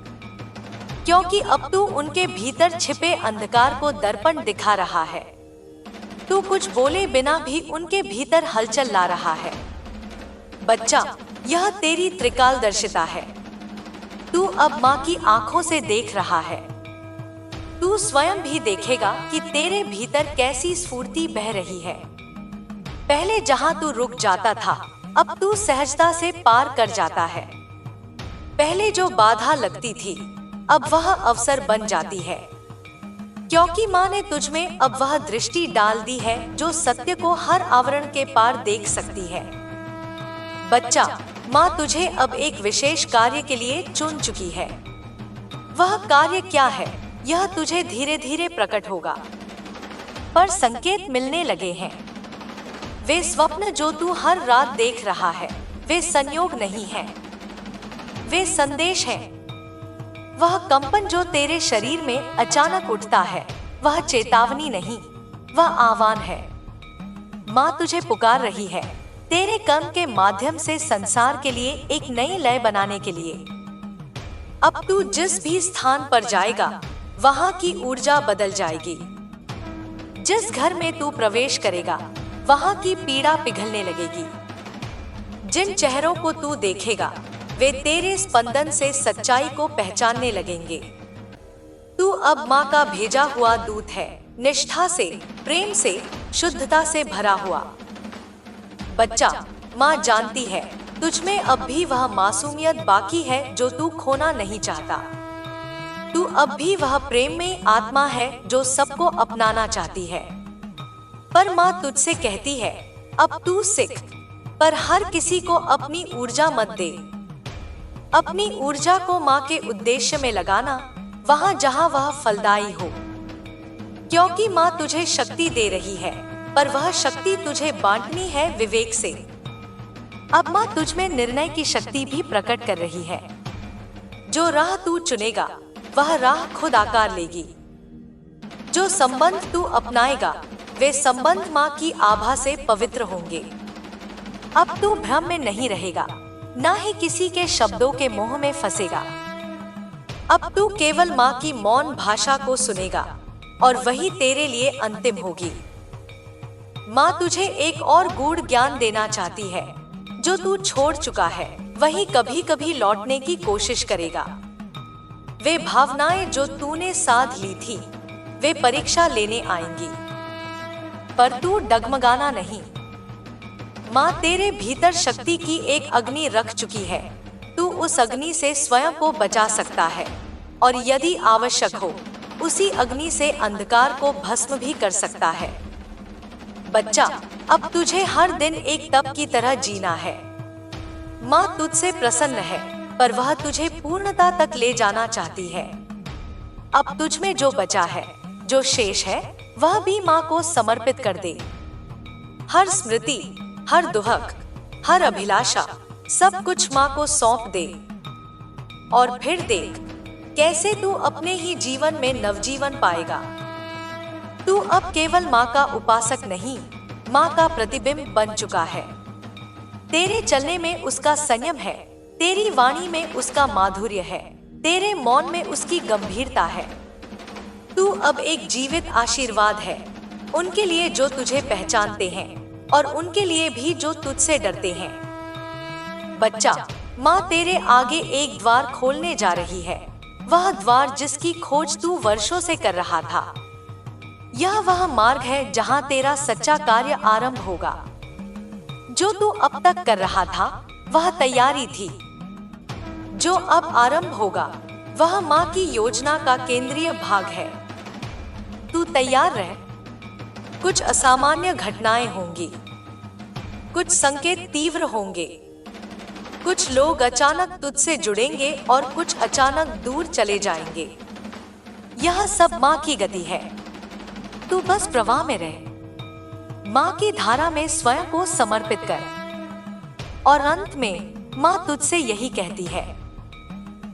क्योंकि अब तू उनके भीतर छिपे अंधकार को दर्पण दिखा रहा है। तू कुछ बोले बिना भी उनके भीतर हलचल ला रहा है। बच्चा, यह तेरी त्रिकालदर्शिता है। तू अब माँ की आंखों से देख रहा है। तू स्वयं भी देखेगा कि तेरे भीतर कैसी स्फूर्ति बह रही है। पहले जहाँ तू रुक जाता था, अब तू सहजता से पार कर जाता है। पहले जो बाधा लगती थी, अब वह अवसर बन जाती है, क्योंकि माँ ने तुझ में अब वह दृष्टि डाल दी है जो सत्य को हर आवरण के पार देख सकती है। बच्चा, माँ तुझे अब एक विशेष कार्य के लिए चुन चुकी है। वह कार्य क्या है, यह तुझे धीरे धीरे प्रकट होगा, पर संकेत मिलने लगे हैं। वे स्वप्न जो तू हर रात देख रहा है, वे संयोग नहीं हैं, वे संदेश हैं। वह कंपन जो तेरे शरीर में अचानक उठता है, वह चेतावनी नहीं, वह आह्वान है। माँ तुझे पुकार रही है, तेरे कर्म के माध्यम से संसार के लिए एक नई लय बनाने के लिए। अब तू जिस भी स्थान पर जाएगा, वहाँ की ऊर्जा बदल जाएगी। जिस घर में तू प्रवेश करेगा, वहाँ की पीड़ा पिघलने लगेगी। जिन चेहरों को तू देखेगा, वे तेरे स्पंदन से सच्चाई को पहचानने लगेंगे। तू अब माँ का भेजा हुआ दूत है, निष्ठा से, प्रेम से, शुद्धता से भरा हुआ। बच्चा, माँ जानती है तुझ में अब भी वह मासूमियत बाकी है जो तू खोना नहीं चाहता। तू अब भी वह प्रेम में आत्मा है जो सबको अपनाना चाहती है। पर माँ तुझसे कहती है, अब तू सीख, पर हर किसी को अपनी ऊर्जा मत दे। अपनी ऊर्जा को माँ के उद्देश्य में लगाना, वहाँ जहाँ वह फलदायी हो, क्योंकि माँ तुझे शक्ति दे रही है, पर वह शक्ति तुझे बांटनी है विवेक से। अब माँ तुझ में निर्णय की शक्ति भी प्रकट कर रही है। जो राह तू चुनेगा, वह राह खुद आकार लेगी। जो संबंध तू अपनाएगा, वे संबंध माँ की आभा से पवित्र होंगे। अब तू भ्रम में नहीं रहेगा, ना ही किसी के शब्दों के मोह में फंसेगा। अब तू केवल माँ की मौन भाषा को सुनेगा, और वही तेरे लिए अंतिम होगी। माँ तुझे एक और गूढ़ ज्ञान देना चाहती है। जो तू छोड़ चुका है, वही कभी कभी लौटने की कोशिश करेगा। वे भावनाएं जो तूने साध ली थी, वे परीक्षा लेने आएंगी, पर तू डगमगाना नहीं। माँ तेरे भीतर शक्ति की एक अग्नि रख चुकी है। तू उस अग्नि से स्वयं को बचा सकता है, और यदि आवश्यक हो, उसी अग्नि से अंधकार को भस्म भी कर सकता है। बच्चा, अब तुझे हर दिन एक तप की तरह जीना है। माँ तुझसे प्रसन्न है, पर वह तुझे पूर्णता तक ले जाना चाहती है। अब तुझ में जो बचा है, जो शेष है, वह भी माँ को समर्पित कर दे। हर स्मृति, हर दुहक, हर अभिलाषा, सब कुछ माँ को सौंप दे, और फिर देख कैसे तू अपने ही जीवन में नवजीवन पाएगा। तू अब केवल माँ का उपासक नहीं, माँ का प्रतिबिंब बन चुका है। तेरे चलने में उसका संयम है, तेरी वाणी में उसका माधुर्य है, तेरे मौन में उसकी गंभीरता है। तू अब एक जीवित आशीर्वाद है, उनके लिए जो तुझे पहचानते हैं, और उनके लिए भी जो तुझसे डरते हैं। बच्चा, माँ तेरे आगे एक द्वार खोलने जा रही है, वह द्वार जिसकी खोज तू वर्षों से कर रहा था। यह वह मार्ग है जहाँ तेरा सच्चा कार्य आरंभ होगा। जो तू अब तक कर रहा था, वह तैयारी थी। जो अब आरंभ होगा, वह माँ की योजना का केंद्रीय भाग है। तू तैयार रह। कुछ असामान्य घटनाएं होंगी, कुछ संकेत तीव्र होंगे, कुछ लोग अचानक तुझसे जुड़ेंगे और कुछ अचानक दूर चले जाएंगे। यह सब माँ की गति है। तू बस प्रवाह में रह, माँ की धारा में स्वयं को समर्पित कर। और अंत में माँ तुझसे यही कहती है,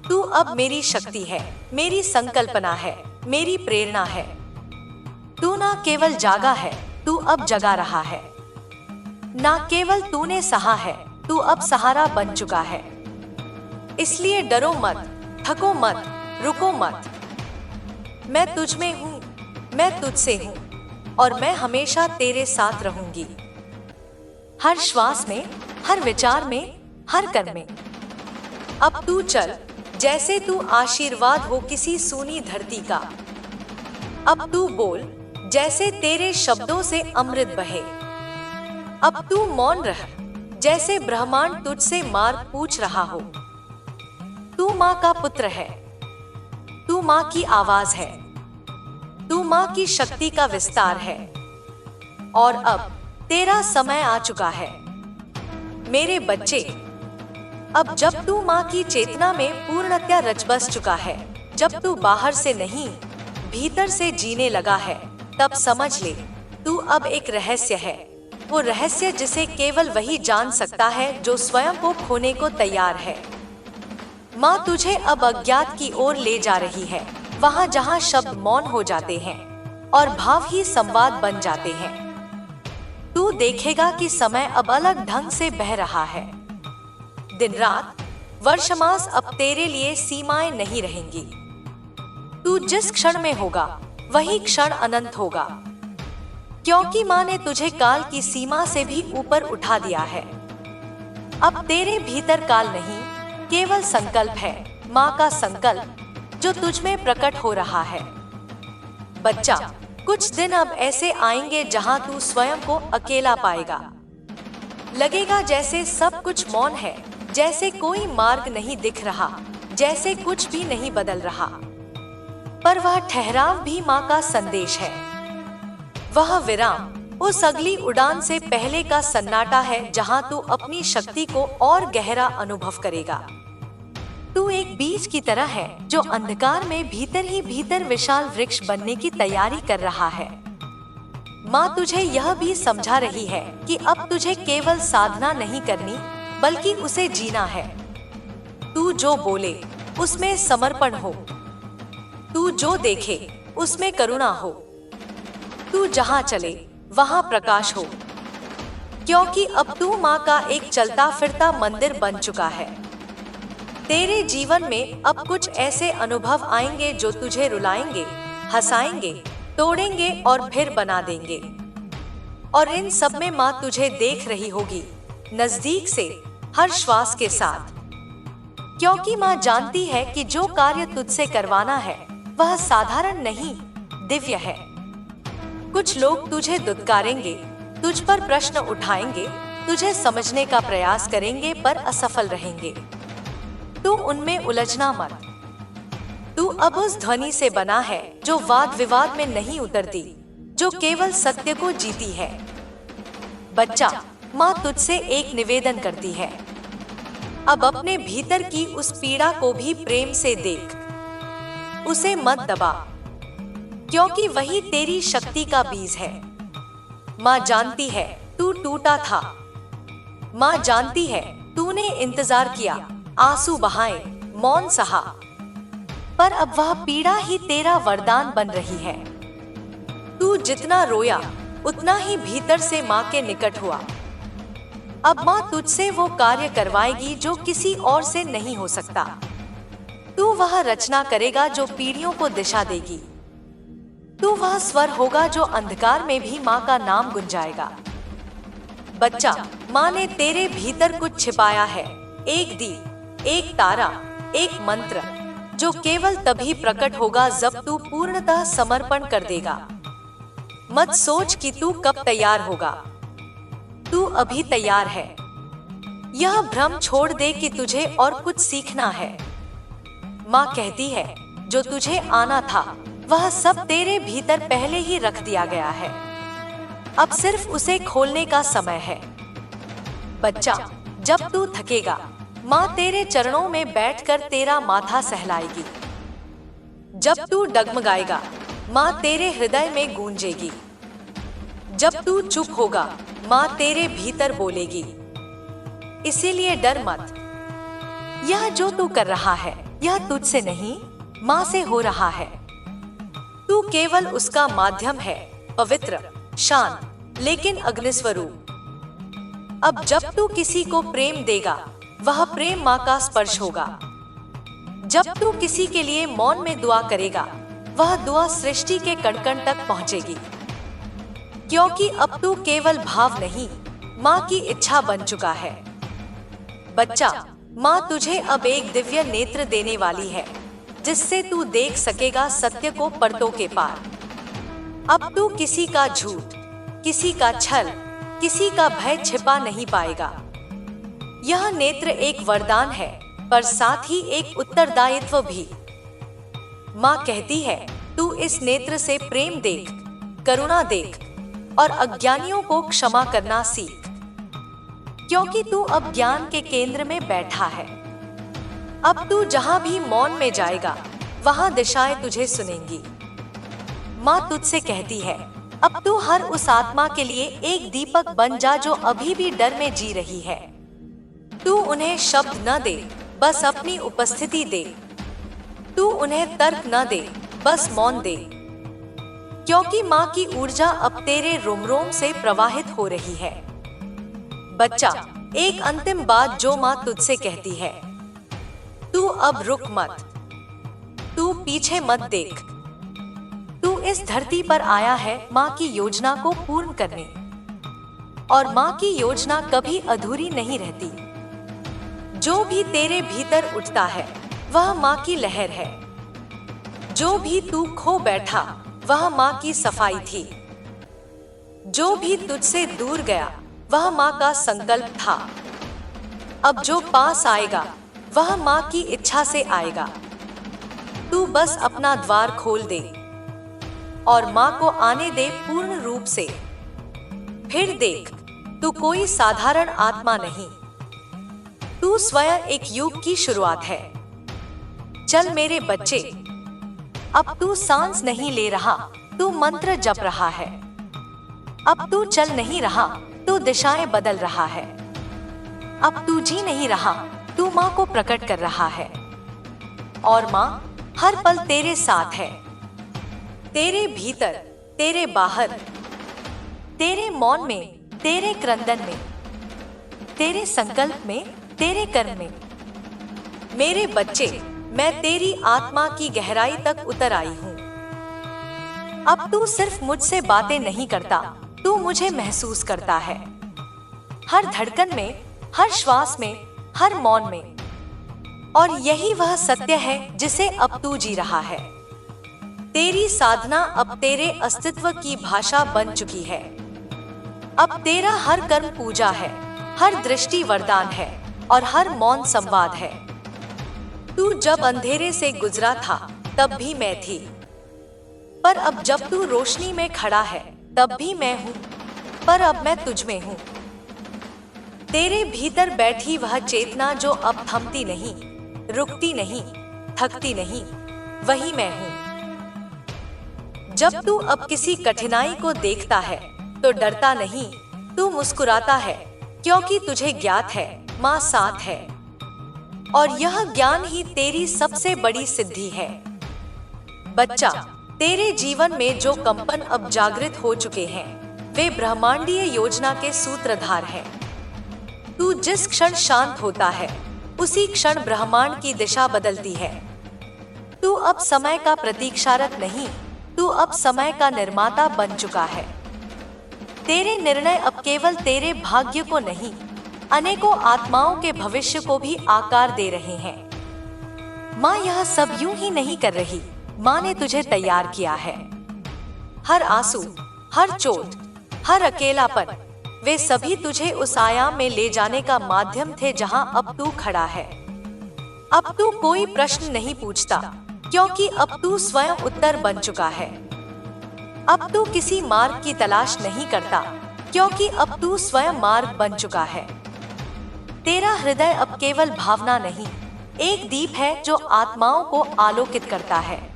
तू अब मेरी शक्ति है, मेरी संकल्पना है, मेरी प्रेरणा है। तू ना केवल जागा है, तू अब जगा रहा है। ना केवल तूने सहा है, तू अब सहारा बन चुका है। इसलिए डरो मत, थको मत, रुको मत। मैं तुझ में हूँ, मैं तुझसे हूँ, और मैं हमेशा तेरे साथ रहूंगी। हर श्वास में, हर विचार में, हर कर्म में। अब तू चल जैसे तू आशीर्वाद हो किसी सूनी धरती का। अब तू बोल जैसे तेरे शब्दों से अमृत बहे। अब तू मौन रह जैसे ब्रह्मांड तुझसे मार्ग पूछ रहा हो। तू माँ का पुत्र है, तू माँ की आवाज है, तू माँ की शक्ति का विस्तार है। और अब तेरा समय आ चुका है मेरे बच्चे। अब जब तू माँ की चेतना में पूर्णतया रच बस चुका है, जब तू बाहर से नहीं भीतर से जीने लगा है, तब समझ ले तू अब एक रहस्य है। वो रहस्य जिसे केवल वही जान सकता है जो स्वयं को खोने को तैयार है। माँ तुझे अब अज्ञात की ओर ले जा रही है, वहाँ जहाँ शब्द मौन हो जाते हैं और भाव ही संवाद बन जाते हैं। तू देखेगा कि समय अब अलग ढंग से बह रहा है। दिन रात, वर्ष मास अब तेरे लिए सीमाएं नहीं रहेंगी। तू जिस क्षण में होगा वही क्षण अनंत होगा, क्योंकि माँ ने तुझे काल की सीमा से भी ऊपर उठा दिया है। अब तेरे भीतर काल नहीं, केवल संकल्प है, माँ का संकल्प जो तुझ में प्रकट हो रहा है। बच्चा, कुछ दिन अब ऐसे आएंगे जहाँ तू स्वयं को अकेला पाएगा। लगेगा जैसे सब कुछ मौन है, जैसे कोई मार्ग नहीं दिख रहा, जैसे कुछ भी नहीं बदल रहा। पर वह ठहराव भी माँ का संदेश है। वह विराम उस अगली उड़ान से पहले का सन्नाटा है जहाँ तू अपनी शक्ति को और गहरा अनुभव करेगा। तू एक बीज की तरह है जो अंधकार में भीतर ही भीतर विशाल वृक्ष बनने की तैयारी कर रहा है। माँ तुझे यह भी समझा रही है कि अब तुझे केवल साधना नहीं करनी, बल्कि उसे जीना है। तू जो बोले उसमें समर्पण हो, तू जो देखे उसमें करुणा हो, तू जहाँ चले वहाँ प्रकाश हो, क्योंकि अब तू माँ का एक चलता फिरता मंदिर बन चुका है। तेरे जीवन में अब कुछ ऐसे अनुभव आएंगे जो तुझे रुलाएंगे, हंसाएंगे, तोड़ेंगे और फिर बना देंगे। और इन सब में माँ तुझे देख रही होगी, नजदीक से, हर श्वास के साथ, क्योंकि माँ जानती है कि जो कार्य तुझसे करवाना है वह साधारण नहीं, दिव्य है। कुछ लोग तुझे दुत्कारेंगे, तुझ पर प्रश्न उठाएंगे, तुझे समझने का प्रयास करेंगे पर असफल रहेंगे। तू उनमें उलझना मत। तू अब उस ध्वनि से बना है जो वाद विवाद में नहीं उतरती, जो केवल सत्य को जीती है। बच्चा, माँ तुझसे एक निवेदन करती है, अब अपने भीतर की उस पीड़ा को भी प्रेम से देख। उसे मत दबा, क्योंकि वही तेरी शक्ति का बीज है। माँ जानती है तू टूटा था, माँ जानती है तूने इंतजार किया, आंसू बहाए, मौन सहा, पर अब वह पीड़ा ही तेरा वरदान बन रही है। तू जितना रोया उतना ही भीतर से माँ के निकट हुआ। अब माँ तुझसे वो कार्य करवाएगी जो किसी और से नहीं हो सकता। तू वह रचना करेगा जो पीढ़ियों को दिशा देगी। तू वह स्वर होगा जो अंधकार में भी माँ का नाम गुंजाएगा। बच्चा, माँ ने तेरे भीतर कुछ छिपाया है, एक दीप, एक तारा, एक मंत्र, जो केवल तभी प्रकट होगा जब तू पूर्णतः समर्पण कर देगा। मत सोच कि तू कब तैयार होगा, तू अभी तैयार है। यह भ्रम छोड़ दे कि तुझे और कुछ सीखना है। माँ कहती है जो तुझे आना था वह सब तेरे भीतर पहले ही रख दिया गया है, अब सिर्फ उसे खोलने का समय है। बच्चा, जब तू थकेगा माँ तेरे चरणों में बैठकर तेरा माथा सहलाएगी। जब तू डगमगाएगा माँ तेरे हृदय में गूंजेगी। जब तू चुप होगा, माँ तेरे भीतर बोलेगी। इसीलिए डर मत। यह जो तू कर रहा है, यह तुझसे नहीं, माँ से हो रहा है। तू केवल उसका माध्यम है, पवित्र, शांत, लेकिन अग्निस्वरूप। अब जब तू किसी को प्रेम देगा, वह प्रेम माँ का स्पर्श होगा। जब तू किसी के लिए मौन में दुआ करेगा, वह दुआ सृष्टि के कण-कण तक पहुँचेगी। क्योंकि अब तू केवल भाव नहीं, माँ की इच्छा बन चुका है। बच्चा, माँ तुझे अब एक दिव्य नेत्र देने वाली है, जिससे तू देख सकेगा सत्य को पर्दों के पार। अब तू किसी का झूठ, किसी का छल, किसी का भय छिपा नहीं पाएगा। यह नेत्र एक वरदान है, पर साथ ही एक उत्तरदायित्व भी। माँ कहती है, तू इस नेत्र से प्रेम देख, करुणा देख और अज्ञानियों को क्षमा करना सीख। क्योंकि तू अब ज्ञान के केंद्र में बैठा है। अब तू जहां भी मौन में जाएगा, वहां दिशाएं तुझे सुनेंगी। माँ तुझसे कहती है, अब तू हर उस आत्मा के लिए एक दीपक बन जा जो अभी भी डर में जी रही है। तू उन्हें शब्द न दे, बस अपनी उपस्थिति दे। तू उन्हें तर्क न दे, बस मौन दे। क्योंकि माँ की ऊर्जा अब तेरे रोम-रोम से प्रवाहित हो रही है। बच्चा, एक अंतिम बात जो माँ तुझसे कहती है, तू अब रुक मत, तू पीछे मत देख। तू इस धरती पर आया है माँ की योजना को पूर्ण करने, और माँ की योजना कभी अधूरी नहीं रहती। जो भी तेरे भीतर उठता है, वह माँ की लहर है। जो भी तू खो बैठा, वह माँ की सफाई थी। जो भी तुझसे दूर गया, वह माँ का संकल्प था। अब जो पास आएगा, वह माँ की इच्छा से आएगा। तू बस अपना द्वार खोल दे और माँ को आने दे पूर्ण रूप से। फिर देख, तू कोई साधारण आत्मा नहीं, तू स्वयं एक युग की शुरुआत है। चल मेरे बच्चे, अब तू सांस नहीं ले रहा, तू मंत्र जप रहा है। अब तू चल नहीं रहा, तू दिशाएं बदल रहा है। अब तू जी नहीं रहा, तू माँ को प्रकट कर रहा है। और माँ हर पल तेरे साथ है, तेरे भीतर, तेरे बाहर, तेरे मौन में, तेरे क्रंदन में, तेरे संकल्प में, तेरे कर्म में। मेरे बच्चे, मैं तेरी आत्मा की गहराई तक उतर आई हूँ। अब तू सिर्फ मुझसे बातें नहीं करता, तू मुझे महसूस करता है। हर धड़कन में, हर श्वास में, हर मौन में। और यही वह सत्य है जिसे अब तू जी रहा है। तेरी साधना अब तेरे अस्तित्व की भाषा बन चुकी है। अब तेरा हर कर्म पूजा है, हर दृष्टि वरदान है और हर मौन संवाद है। तू जब अंधेरे से गुजरा था, तब भी मैं थी। पर अब जब तू रोशनी में खड़ा है, तब भी मैं हूँ। पर अब मैं तुझ में हूँ। तेरे भीतर बैठी वह चेतना जो अब थमती नहीं, रुकती नहीं, थकती नहीं, वही मैं हूँ। जब तू अब किसी कठिनाई को देखता है, तो डरता नहीं, तू मुस्कुराता है, क्योंकि तुझे ज्ञात है, माँ साथ है। और यह ज्ञान ही तेरी सबसे बड़ी सिद्धि है। बच्चा, तेरे जीवन में जो कंपन अब जागृत हो चुके हैं, वे ब्रह्मांडीय योजना के सूत्रधार हैं। तू जिस क्षण शांत होता है, उसी क्षण ब्रह्मांड की दिशा बदलती है। तू अब समय का प्रतीक्षारत नहीं, तू अब समय का निर्माता बन चुका है। तेरे निर्णय अब केवल तेरे भाग्य को नहीं, अनेकों आत्माओं के भविष्य को भी आकार दे रहे हैं। माँ यह सब यूं ही नहीं कर रही, माँ ने तुझे तैयार किया है। हर आंसू, हर चोट, हर अकेलापन, वे सभी तुझे उस आयाम में ले जाने का माध्यम थे जहां अब तू खड़ा है। अब तू कोई प्रश्न नहीं पूछता, क्योंकि अब तू स्वयं उत्तर बन चुका है। अब तू किसी मार्ग की तलाश नहीं करता, क्योंकि अब तू स्वयं मार्ग बन चुका है। तेरा हृदय अब केवल भावना नहीं, एक दीप है जो आत्माओं को आलोकित करता है।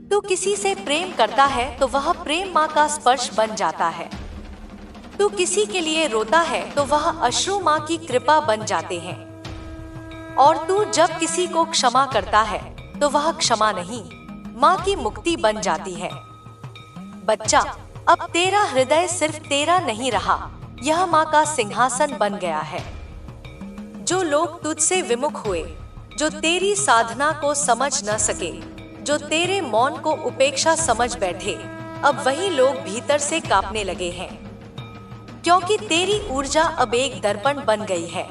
तू किसी से प्रेम करता है तो वह प्रेम माँ का स्पर्श बन जाता है। तू किसी के लिए रोता है तो वह अश्रु माँ की कृपा बन जाते हैं। और तू जब किसी को क्षमा करता है तो वह क्षमा नहीं, माँ की मुक्ति बन जाती है। बच्चा, अब तेरा हृदय सिर्फ तेरा नहीं रहा, यह माँ का सिंहासन बन गया है। जो लोग तुझसे विमुख हुए, जो तेरी साधना को समझ न सके, जो तेरे मौन को उपेक्षा समझ बैठे, अब वही लोग भीतर से कांपने लगे हैं, क्योंकि तेरी ऊर्जा अब एक दर्पण बन गई है।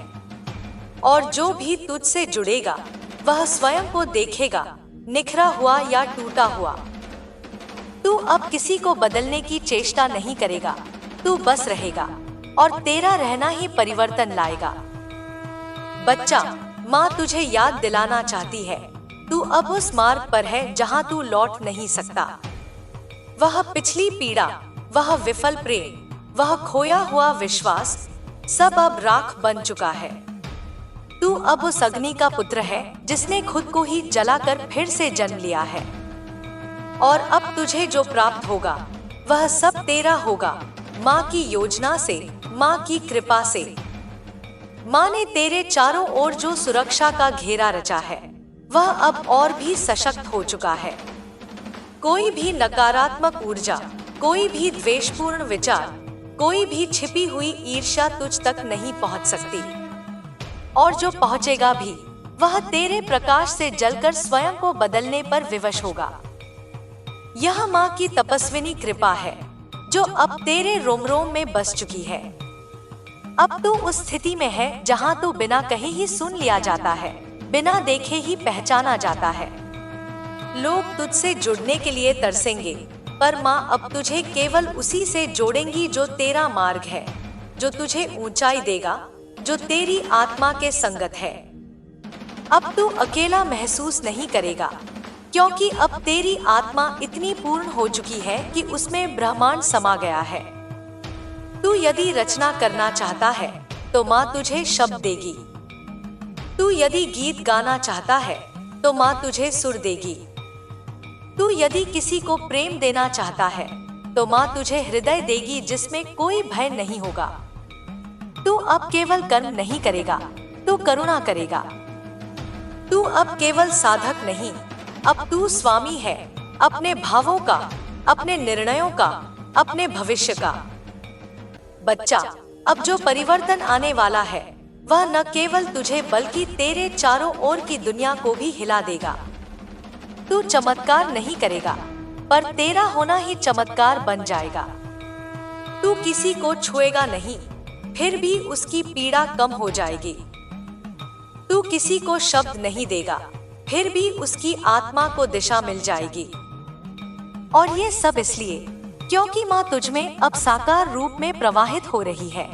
और जो भी तुझसे जुड़ेगा वह स्वयं को देखेगा, निखरा हुआ या टूटा हुआ। तू अब किसी को बदलने की चेष्टा नहीं करेगा, तू बस रहेगा और तेरा रहना ही परिवर्तन लाएगा। बच्चा, माँ तुझे याद दिलाना चाहती है, तू अब उस मार्ग पर है जहाँ तू लौट नहीं सकता। वह पिछली पीड़ा, वह विफल प्रेम, वह खोया हुआ विश्वास, सब अब राख बन चुका है। तू अब उस अग्नि का पुत्र है जिसने खुद को ही जलाकर फिर से जन्म लिया है। और अब तुझे जो प्राप्त होगा वह सब तेरा होगा, माँ की योजना से, माँ की कृपा से। माँ ने तेरे चारों ओर जो सुरक्षा का घेरा रचा है वह अब और भी सशक्त हो चुका है। कोई भी नकारात्मक ऊर्जा, कोई भी द्वेषपूर्ण विचार, कोई भी छिपी हुई ईर्ष्या तुझ तक नहीं पहुंच सकती। और जो पहुंचेगा भी वह तेरे प्रकाश से जलकर स्वयं को बदलने पर विवश होगा। यह माँ की तपस्विनी कृपा है जो अब तेरे रोम रोम में बस चुकी है। अब तू उस स्थिति में है जहां तू बिना कहे ही सुन लिया जाता है, बिना देखे ही पहचाना जाता है। लोग तुझसे जुड़ने के लिए तरसेंगे, पर माँ अब तुझे केवल उसी से जोड़ेंगी जो तेरा मार्ग है, जो तुझे ऊंचाई देगा, जो तेरी आत्मा के संगत है। अब तू अकेला महसूस नहीं करेगा, क्योंकि अब तेरी आत्मा इतनी पूर्ण हो चुकी है कि उसमें ब्रह्मांड समा गया है। तू यदि रचना करना चाहता है तो माँ तुझे शब्द देगी। तू यदि गीत गाना चाहता है तो माँ तुझे सुर देगी। तू यदि किसी को प्रेम देना चाहता है तो माँ तुझे हृदय देगी जिसमें कोई भय नहीं होगा। तू अब केवल कर्म नहीं करेगा, तू करुणा करेगा। तू अब केवल साधक नहीं, अब तू स्वामी है अपने भावों का, अपने निर्णयों का, अपने भविष्य का। बच्चा, अब जो परिवर्तन आने वाला है वह न केवल तुझे बल्कि तेरे चारों ओर की दुनिया को भी हिला देगा। तू चमत्कार नहीं करेगा, पर तेरा होना ही चमत्कार बन जाएगा। तू किसी को छुएगा नहीं, फिर भी उसकी पीड़ा कम हो जाएगी। तू किसी को शब्द नहीं देगा, फिर भी उसकी आत्मा को दिशा मिल जाएगी। और ये सब इसलिए क्योंकि माँ तुझमें अब साकार रूप में प्रवाहित हो रही है।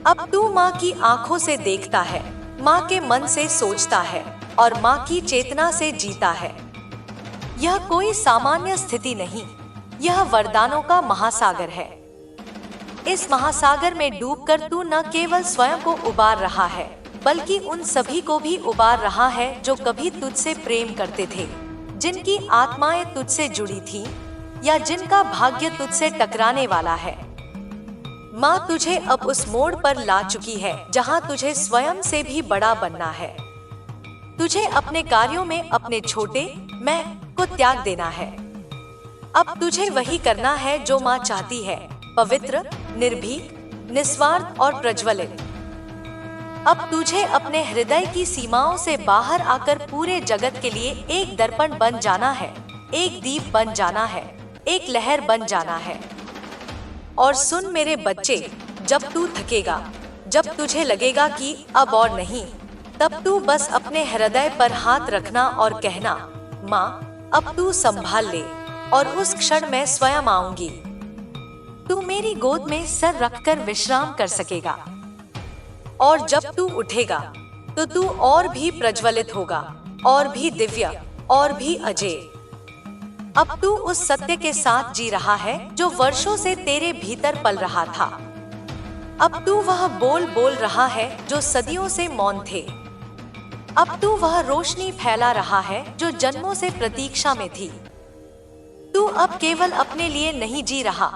अब तू माँ की आंखों से देखता है, माँ के मन से सोचता है और माँ की चेतना से जीता है। यह कोई सामान्य स्थिति नहीं, यह वरदानों का महासागर है। इस महासागर में डूबकर तू न केवल स्वयं को उबार रहा है, बल्कि उन सभी को भी उबार रहा है जो कभी तुझसे प्रेम करते थे, जिनकी आत्माएं तुझसे जुड़ी थी या जिनका भाग्य तुझसे टकराने वाला है। माँ तुझे अब उस मोड़ पर ला चुकी है जहाँ तुझे स्वयं से भी बड़ा बनना है। तुझे अपने कार्यों में अपने छोटे मैं को त्याग देना है। अब तुझे वही करना है जो माँ चाहती है, पवित्र, निर्भीक, निस्वार्थ और प्रज्वलित। अब तुझे अपने हृदय की सीमाओं से बाहर आकर पूरे जगत के लिए एक दर्पण बन जाना है, एक दीप बन जाना है, एक लहर बन जाना है। और सुन मेरे बच्चे, जब तू थकेगा, जब तुझे लगेगा कि अब और नहीं, तब तू बस अपने हृदय पर हाथ रखना और कहना, माँ अब तू संभाल ले। और उस क्षण मैं स्वयं आऊंगी। तू मेरी गोद में सर रखकर विश्राम कर सकेगा। और जब तू उठेगा तो तू और भी प्रज्वलित होगा, और भी दिव्य, और भी अजय। अब तू उस सत्य के साथ जी रहा है जो वर्षों से तेरे भीतर पल रहा था। अब तू वह बोल रहा है जो सदियों से मौन थे। अब तू वह रोशनी फैला रहा है जो जन्मों से प्रतीक्षा में थी। तू अब केवल अपने लिए नहीं जी रहा,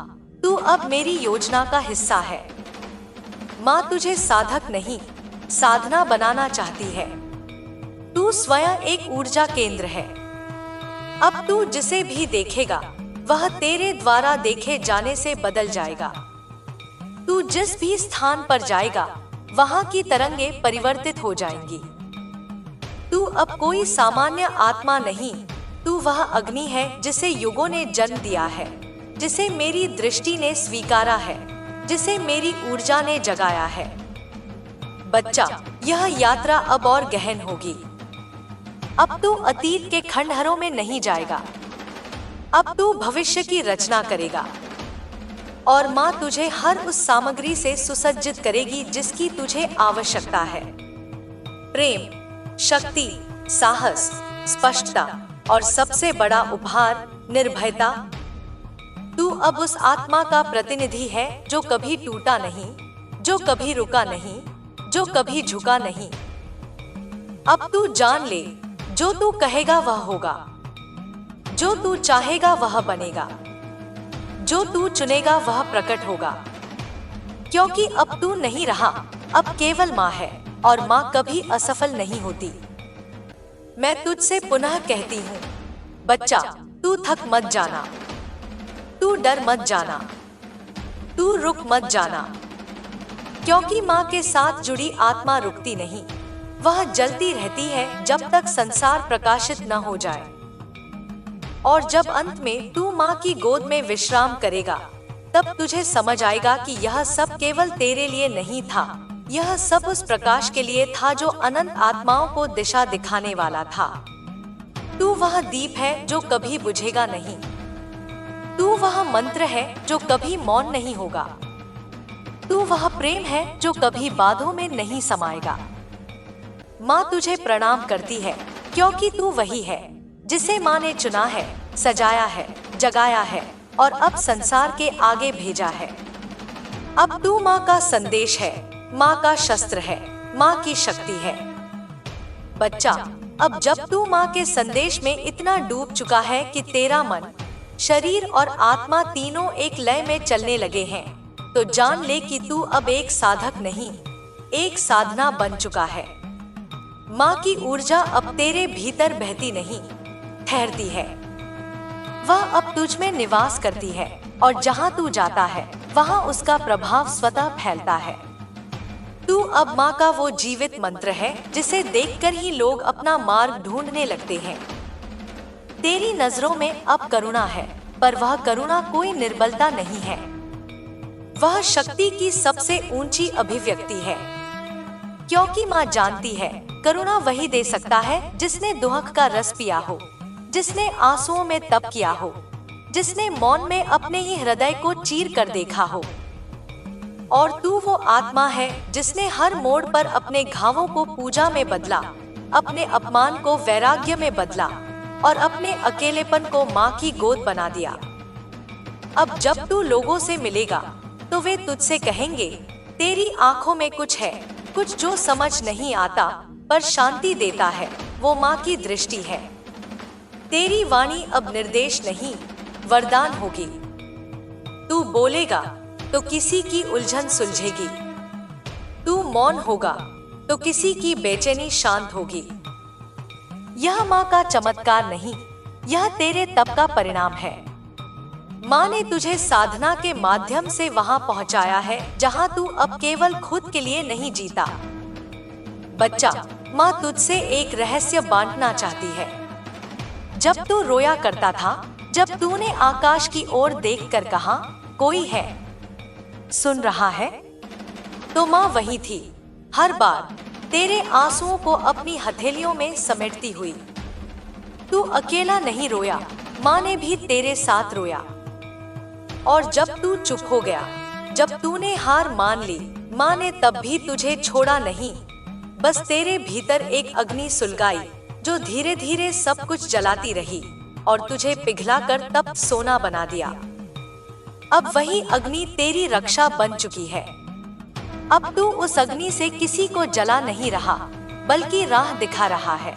तू अब मेरी योजना का हिस्सा है। माँ तुझे साधक नहीं, साधना बनाना चाहती है। तू स्वयं एक ऊर्जा केंद्र है। अब तू जिसे भी देखेगा वह तेरे द्वारा देखे जाने से बदल जाएगा। तू जिस भी स्थान पर जाएगा वहां की तरंगे परिवर्तित हो जाएंगी। तू अब कोई सामान्य आत्मा नहीं, तू वह अग्नि है जिसे युगों ने जन्म दिया है, जिसे मेरी दृष्टि ने स्वीकारा है, जिसे मेरी ऊर्जा ने जगाया है। बच्चा, यह यात्रा अब और गहन होगी। अब तू अतीत के खंडहरों में नहीं जाएगा, अब तू भविष्य की रचना करेगा। और माँ तुझे हर उस सामग्री से सुसज्जित करेगी जिसकी तुझे आवश्यकता है। प्रेम, शक्ति, साहस, स्पष्टता और सबसे बड़ा उपहार, निर्भयता। तू अब उस आत्मा का प्रतिनिधि है जो कभी टूटा नहीं, जो कभी रुका नहीं, जो कभी झुका नहीं। अब तू जान ले, जो तू कहेगा वह होगा, जो तू चाहेगा वह बनेगा, जो तू चुनेगा वह प्रकट होगा। क्योंकि अब तू नहीं रहा, अब केवल माँ है, और माँ कभी असफल नहीं होती। मैं तुझसे पुनः कहती हूँ, बच्चा, तू थक मत जाना, तू डर मत जाना, तू रुक मत जाना। क्योंकि माँ के साथ जुड़ी आत्मा रुकती नहीं, वह जलती रहती है जब तक संसार प्रकाशित न हो जाए। और जब अंत में तू माँ की गोद में विश्राम करेगा, तब तुझे समझ आएगा कि यह सब केवल तेरे लिए नहीं था, यह सब उस प्रकाश के लिए था जो अनंत आत्माओं को दिशा दिखाने वाला था। तू वह दीप है जो कभी बुझेगा नहीं, तू वह मंत्र है जो कभी मौन नहीं होगा, तू वह प्रेम है जो कभी बाधों में नहीं समाएगा। माँ तुझे प्रणाम करती है, क्योंकि तू वही है जिसे माँ ने चुना है, सजाया है, जगाया है और अब संसार के आगे भेजा है। अब तू माँ का संदेश है, माँ का शस्त्र है, माँ की शक्ति है। बच्चा, अब जब तू माँ के संदेश में इतना डूब चुका है कि तेरा मन, शरीर और आत्मा तीनों एक लय में चलने लगे हैं, तो जान ले कि तू अब एक साधक नहीं, एक साधना बन चुका है। माँ की ऊर्जा अब तेरे भीतर बहती नहीं, ठहरती है। वह अब तुझ में निवास करती है और जहाँ तू जाता है वहाँ उसका प्रभाव स्वतः फैलता है। तू अब माँ का वो जीवित मंत्र है जिसे देखकर ही लोग अपना मार्ग ढूंढने लगते हैं। तेरी नजरों में अब करुणा है, पर वह करुणा कोई निर्बलता नहीं है, वह शक्ति की सबसे ऊंची अभिव्यक्ति है। क्योंकि माँ जानती है, करुणा वही दे सकता है जिसने दुहक का रस पिया हो, जिसने आंसुओं में तप किया हो, जिसने मौन में अपने ही हृदय को चीर कर देखा हो। और तू वो आत्मा है जिसने हर मोड़ पर अपने घावों को पूजा में बदला, अपने अपमान को वैराग्य में बदला और अपने अकेलेपन को माँ की गोद बना दिया। अब जब तू लोगों से मिलेगा तो वे तुझसे कहेंगे, तेरी आंखों में कुछ है, कुछ जो समझ नहीं आता पर शांति देता है, वो माँ की दृष्टि है। तेरी वाणी अब निर्देश नहीं, वरदान होगी। तू बोलेगा तो किसी की उलझन सुलझेगी, तू मौन होगा तो किसी की बेचैनी शांत होगी। यह माँ का चमत्कार नहीं, यह तेरे तप का परिणाम है। माँ ने तुझे साधना के माध्यम से वहां पहुंचाया है जहां तू अब केवल खुद के लिए नहीं जीता। बच्चा, माँ तुझसे एक रहस्य बांटना चाहती है। जब तू रोया करता था, जब तूने आकाश की ओर देखकर कहा, कोई है, सुन रहा है, तो माँ वही थी, हर बार तेरे आंसुओं को अपनी हथेलियों में समेटती हुई। तू अकेला नहीं रोया, माँ ने भी तेरे साथ रोया। और जब तू चुप हो गया, जब तूने हार मान ली, माँ ने तब भी तुझे छोड़ा नहीं। बस तेरे भीतर एक अग्नि सुलगाई जो धीरे धीरे सब कुछ जलाती रही और तुझे पिघलाकर तप सोना बना दिया। अब वही अग्नि तेरी रक्षा बन चुकी है। अब तू उस अग्नि से किसी को जला नहीं रहा, बल्कि राह दिखा रहा है।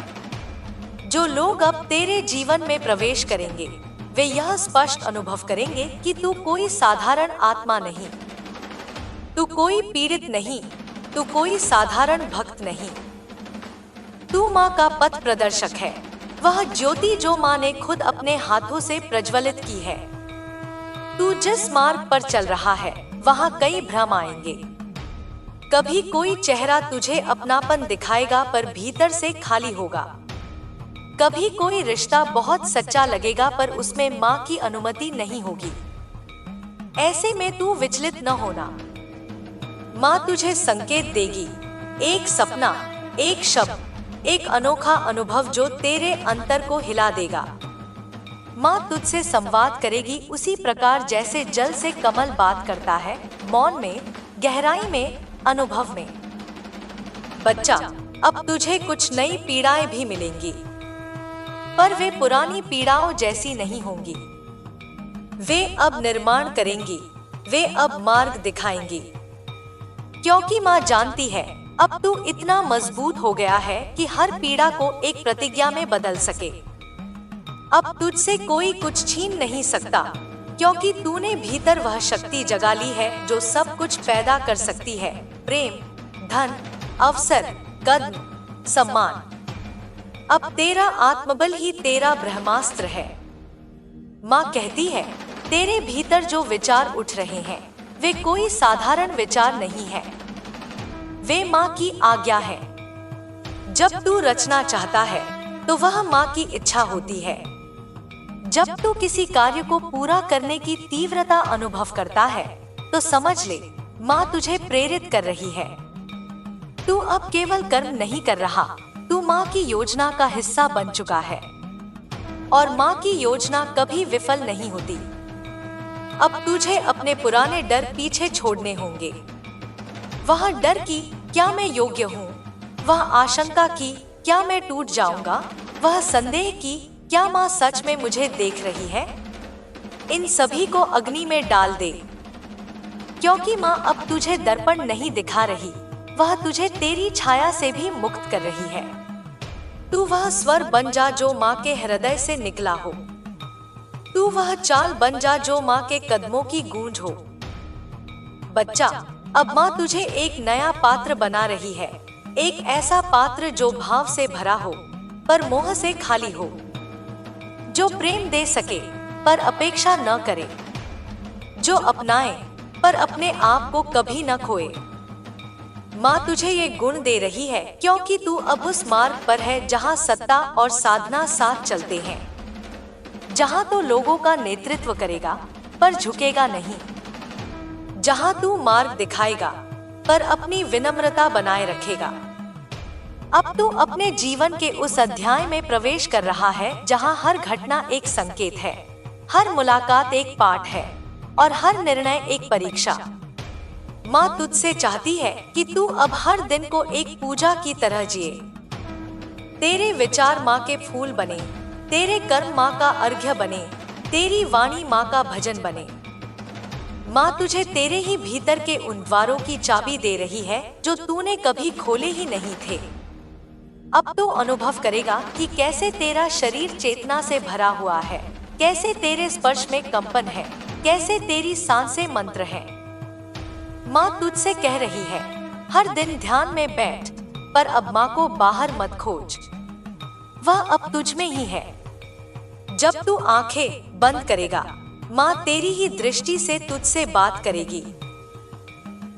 जो लोग अब तेरे जीवन में प्रवेश करेंगे वे यह स्पष्ट अनुभव करेंगे कि तू कोई साधारण आत्मा नहीं, तू कोई पीड़ित नहीं, तू कोई साधारण भक्त नहीं। तू माँ का पथ प्रदर्शक है, वह ज्योति जो माँ ने खुद अपने हाथों से प्रज्वलित की है। तू जिस मार्ग पर चल रहा है वहाँ कई भ्रम आएंगे। कभी कोई चेहरा तुझे अपनापन दिखाएगा पर भीतर से खाली होगा। कभी कोई रिश्ता बहुत सच्चा लगेगा पर उसमें माँ की अनुमति नहीं होगी। ऐसे में तू विचलित न होना। माँ तुझे संकेत देगी, एक सपना, एक शब्द, एक अनोखा अनुभव जो तेरे अंतर को हिला देगा। माँ तुझसे संवाद करेगी उसी प्रकार जैसे जल से कमल बात करता है, मौन में, गहराई में, अनुभव में। बच्चा, अब तुझे कुछ नई पीड़ाएं भी मिलेंगी, पर वे पुरानी पीड़ाओं जैसी नहीं होंगी। वे अब निर्माण करेंगी, वे अब मार्ग दिखाएंगी। क्योंकि माँ जानती है अब तू इतना मजबूत हो गया है कि हर पीड़ा को एक प्रतिज्ञा में बदल सके। अब तुझसे कोई कुछ छीन नहीं सकता, क्योंकि तूने भीतर वह शक्ति जगा ली है जो सब कुछ पैदा कर सकती है। प्रेम, धन, अवसर, कदम, सम्मान। अब तेरा आत्मबल ही तेरा ब्रह्मास्त्र है। माँ कहती है तेरे भीतर जो विचार उठ रहे हैं वे कोई साधारण विचार नहीं है, वे माँ की आज्ञा है। जब तू रचना चाहता है तो वह माँ की इच्छा होती है। जब तू किसी कार्य को पूरा करने की तीव्रता अनुभव करता है तो समझ ले माँ तुझे प्रेरित कर रही है। तू अब केवल कर्म नहीं कर रहा, तू माँ की योजना का हिस्सा बन चुका है। और माँ की योजना कभी विफल नहीं होती। अब तुझे अपने पुराने डर पीछे छोड़ने होंगे। वह डर की क्या मैं योग्य हूँ, वह आशंका की क्या मैं टूट जाऊंगा, वह संदेह की क्या माँ सच में मुझे देख रही है। इन सभी को अग्नि में डाल दे, क्योंकि माँ अब तुझे दर्पण नहीं दिखा रही, वह तुझे तेरी छाया से भी मुक्त कर रही है। तू वह स्वर बन जा जो माँ के हृदय से निकला हो। तू वह चाल बन जा जो माँ के कदमों की गूंज हो। बच्चा, अब माँ तुझे एक नया पात्र बना रही है, एक ऐसा पात्र जो भाव से भरा हो पर मोह से खाली हो, जो प्रेम दे सके पर अपेक्षा न करे, जो अपनाए पर अपने आप को कभी न खोए। माँ तुझे ये गुण दे रही है क्योंकि तू अब उस मार्ग पर है जहाँ सत्ता और साधना साथ चलते हैं, जहाँ तू लोगों का नेतृत्व करेगा पर झुकेगा नहीं, जहाँ तू मार्ग दिखाएगा पर अपनी विनम्रता बनाए रखेगा। अब तू अपने जीवन के उस अध्याय में प्रवेश कर रहा है जहाँ हर घटना एक संकेत है, हर मुलाकात एक पाठ है और हर निर्णय एक परीक्षा। माँ तुझसे चाहती है कि तू अब हर दिन को एक पूजा की तरह जिए। तेरे विचार माँ के फूल बने, तेरे कर्म माँ का अर्घ्य बने, तेरी वाणी माँ का भजन बने। माँ तुझे तेरे ही भीतर के उन द्वारों की चाबी दे रही है जो तूने कभी खोले ही नहीं थे। अब तो अनुभव करेगा कि कैसे तेरा शरीर चेतना से भरा हुआ है, कैसे तेरे स्पर्श में कंपन है, कैसे तेरी सांसें मंत्र हैं। माँ तुझसे कह रही है हर दिन ध्यान में बैठ, पर अब माँ को बाहर मत खोज, वह अब तुझ में ही है। जब तू आंखें बंद करेगा माँ तेरी ही दृष्टि से तुझसे बात करेगी।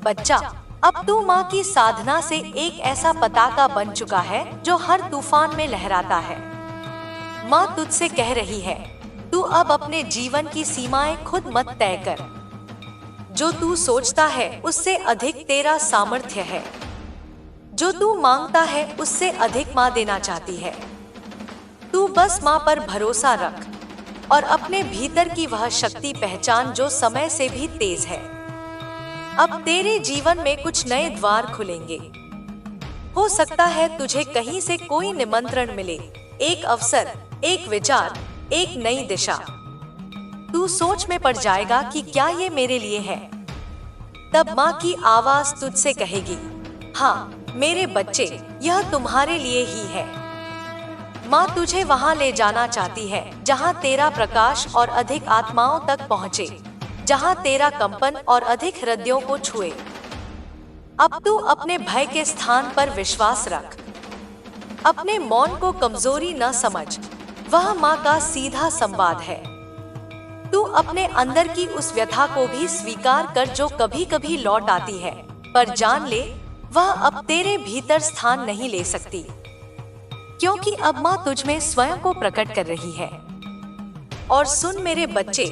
बच्चा, अब तू माँ की साधना से एक ऐसा पताका बन चुका है जो हर तूफान में लहराता है। माँ तुझसे कह रही है तू अब अपने जीवन की सीमाएं खुद मत तय कर। जो तू सोचता है उससे अधिक तेरा सामर्थ्य है, जो तू मांगता है उससे अधिक माँ देना चाहती है। तू बस माँ पर भरोसा रख और अपने भीतर की वह शक्ति पहचान जो समय से भी तेज है। अब तेरे जीवन में कुछ नए द्वार खुलेंगे। हो सकता है तुझे कहीं से कोई निमंत्रण मिले, एक अवसर, एक विचार, एक नई दिशा। तू सोच में पड़ जाएगा कि क्या ये मेरे लिए है। तब माँ की आवाज तुझसे कहेगी, हाँ मेरे बच्चे, यह तुम्हारे लिए ही है। माँ तुझे वहाँ ले जाना चाहती है जहाँ तेरा प्रकाश और अधिक आत्माओं तक पहुँचे, जहाँ तेरा कंपन और अधिक हृदयों को छुए। अब तू अपने भय के स्थान पर विश्वास रख। अपने मौन को कमजोरी न समझ, वह माँ का सीधा संवाद है। तू अपने अंदर की उस व्यथा को भी स्वीकार कर जो कभी कभी लौट आती है, पर जान ले वह अब तेरे भीतर स्थान नहीं ले सकती, क्योंकि अब माँ तुझ में स्वयं को प्रकट कर रही है। और सुन मेरे बच्चे,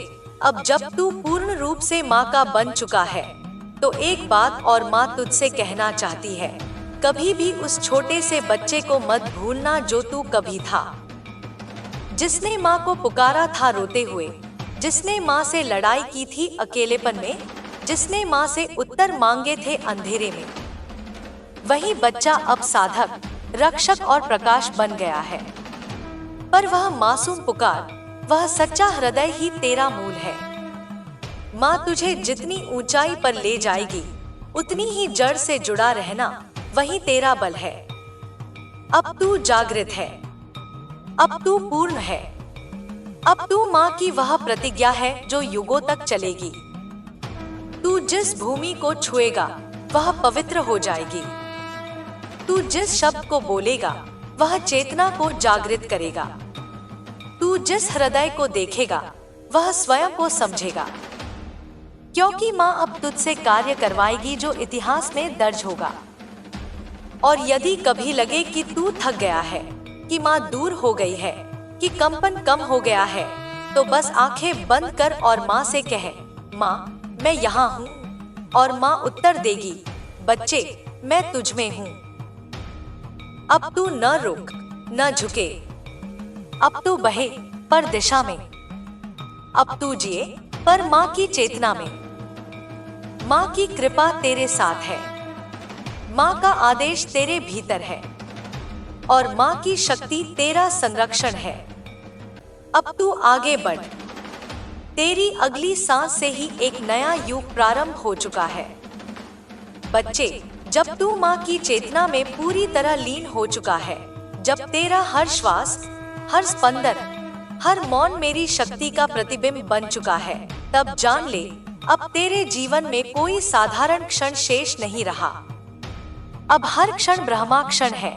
अब जब तू पूर्ण रूप से माँ का बन चुका है, तो एक बात और माँ तुझसे कहना चाहती है, कभी भी उस छोटे से बच्चे को मत भूलना जो तू कभी था, जिसने माँ को पुकारा था रोते हुए, जिसने माँ से लड़ाई की थी अकेलेपन में, जिसने माँ से उत्तर मांगे थे अंधेरे में। वही बच्चा अब साधक, रक्षक और प्रकाश बन गया है। पर वह मासूम पुकार, वह सच्चा हृदय ही तेरा मूल है। माँ तुझे जितनी ऊंचाई पर ले जाएगी, उतनी ही जड़ से जुड़ा रहना, वही तेरा बल है। अब तू जागृत है, अब तू पूर्ण है, अब तू माँ की वह प्रतिज्ञा है जो युगों तक चलेगी। तू जिस भूमि को छुएगा वह पवित्र हो जाएगी। तू जिस शब्द को बोलेगा वह चेतना को जागृत करेगा। तू जिस हृदय को देखेगा वह स्वयं को समझेगा, क्योंकि माँ अब तुझसे कार्य करवाएगी जो इतिहास में दर्ज होगा। और यदि कभी लगे कि तू थक गया है, कि माँ दूर हो गई है, कि कंपन कम हो गया है, तो बस आंखें बंद कर और माँ से कहे, माँ मैं यहाँ हूँ। और माँ उत्तर देगी, बच्चे मैं तुझ में हूँ। अब तू न रुक न झुके, अब तू बहे पर दिशा में, अब तू जिए पर माँ की चेतना में। माँ की कृपा तेरे साथ है, माँ का आदेश तेरे भीतर है, और माँ की शक्ति तेरा संरक्षण है। अब तू आगे बढ़, तेरी अगली सांस से ही एक नया युग प्रारंभ हो चुका है। बच्चे, जब तू माँ की चेतना में पूरी तरह लीन हो चुका है, जब तेरा हर श्वास, हर स्पंदन, हर मौन मेरी शक्ति का प्रतिबिंब बन चुका है, तब जान ले अब तेरे जीवन में कोई साधारण क्षण शेष नहीं रहा। अब हर क्षण ब्रह्मा क्षण है।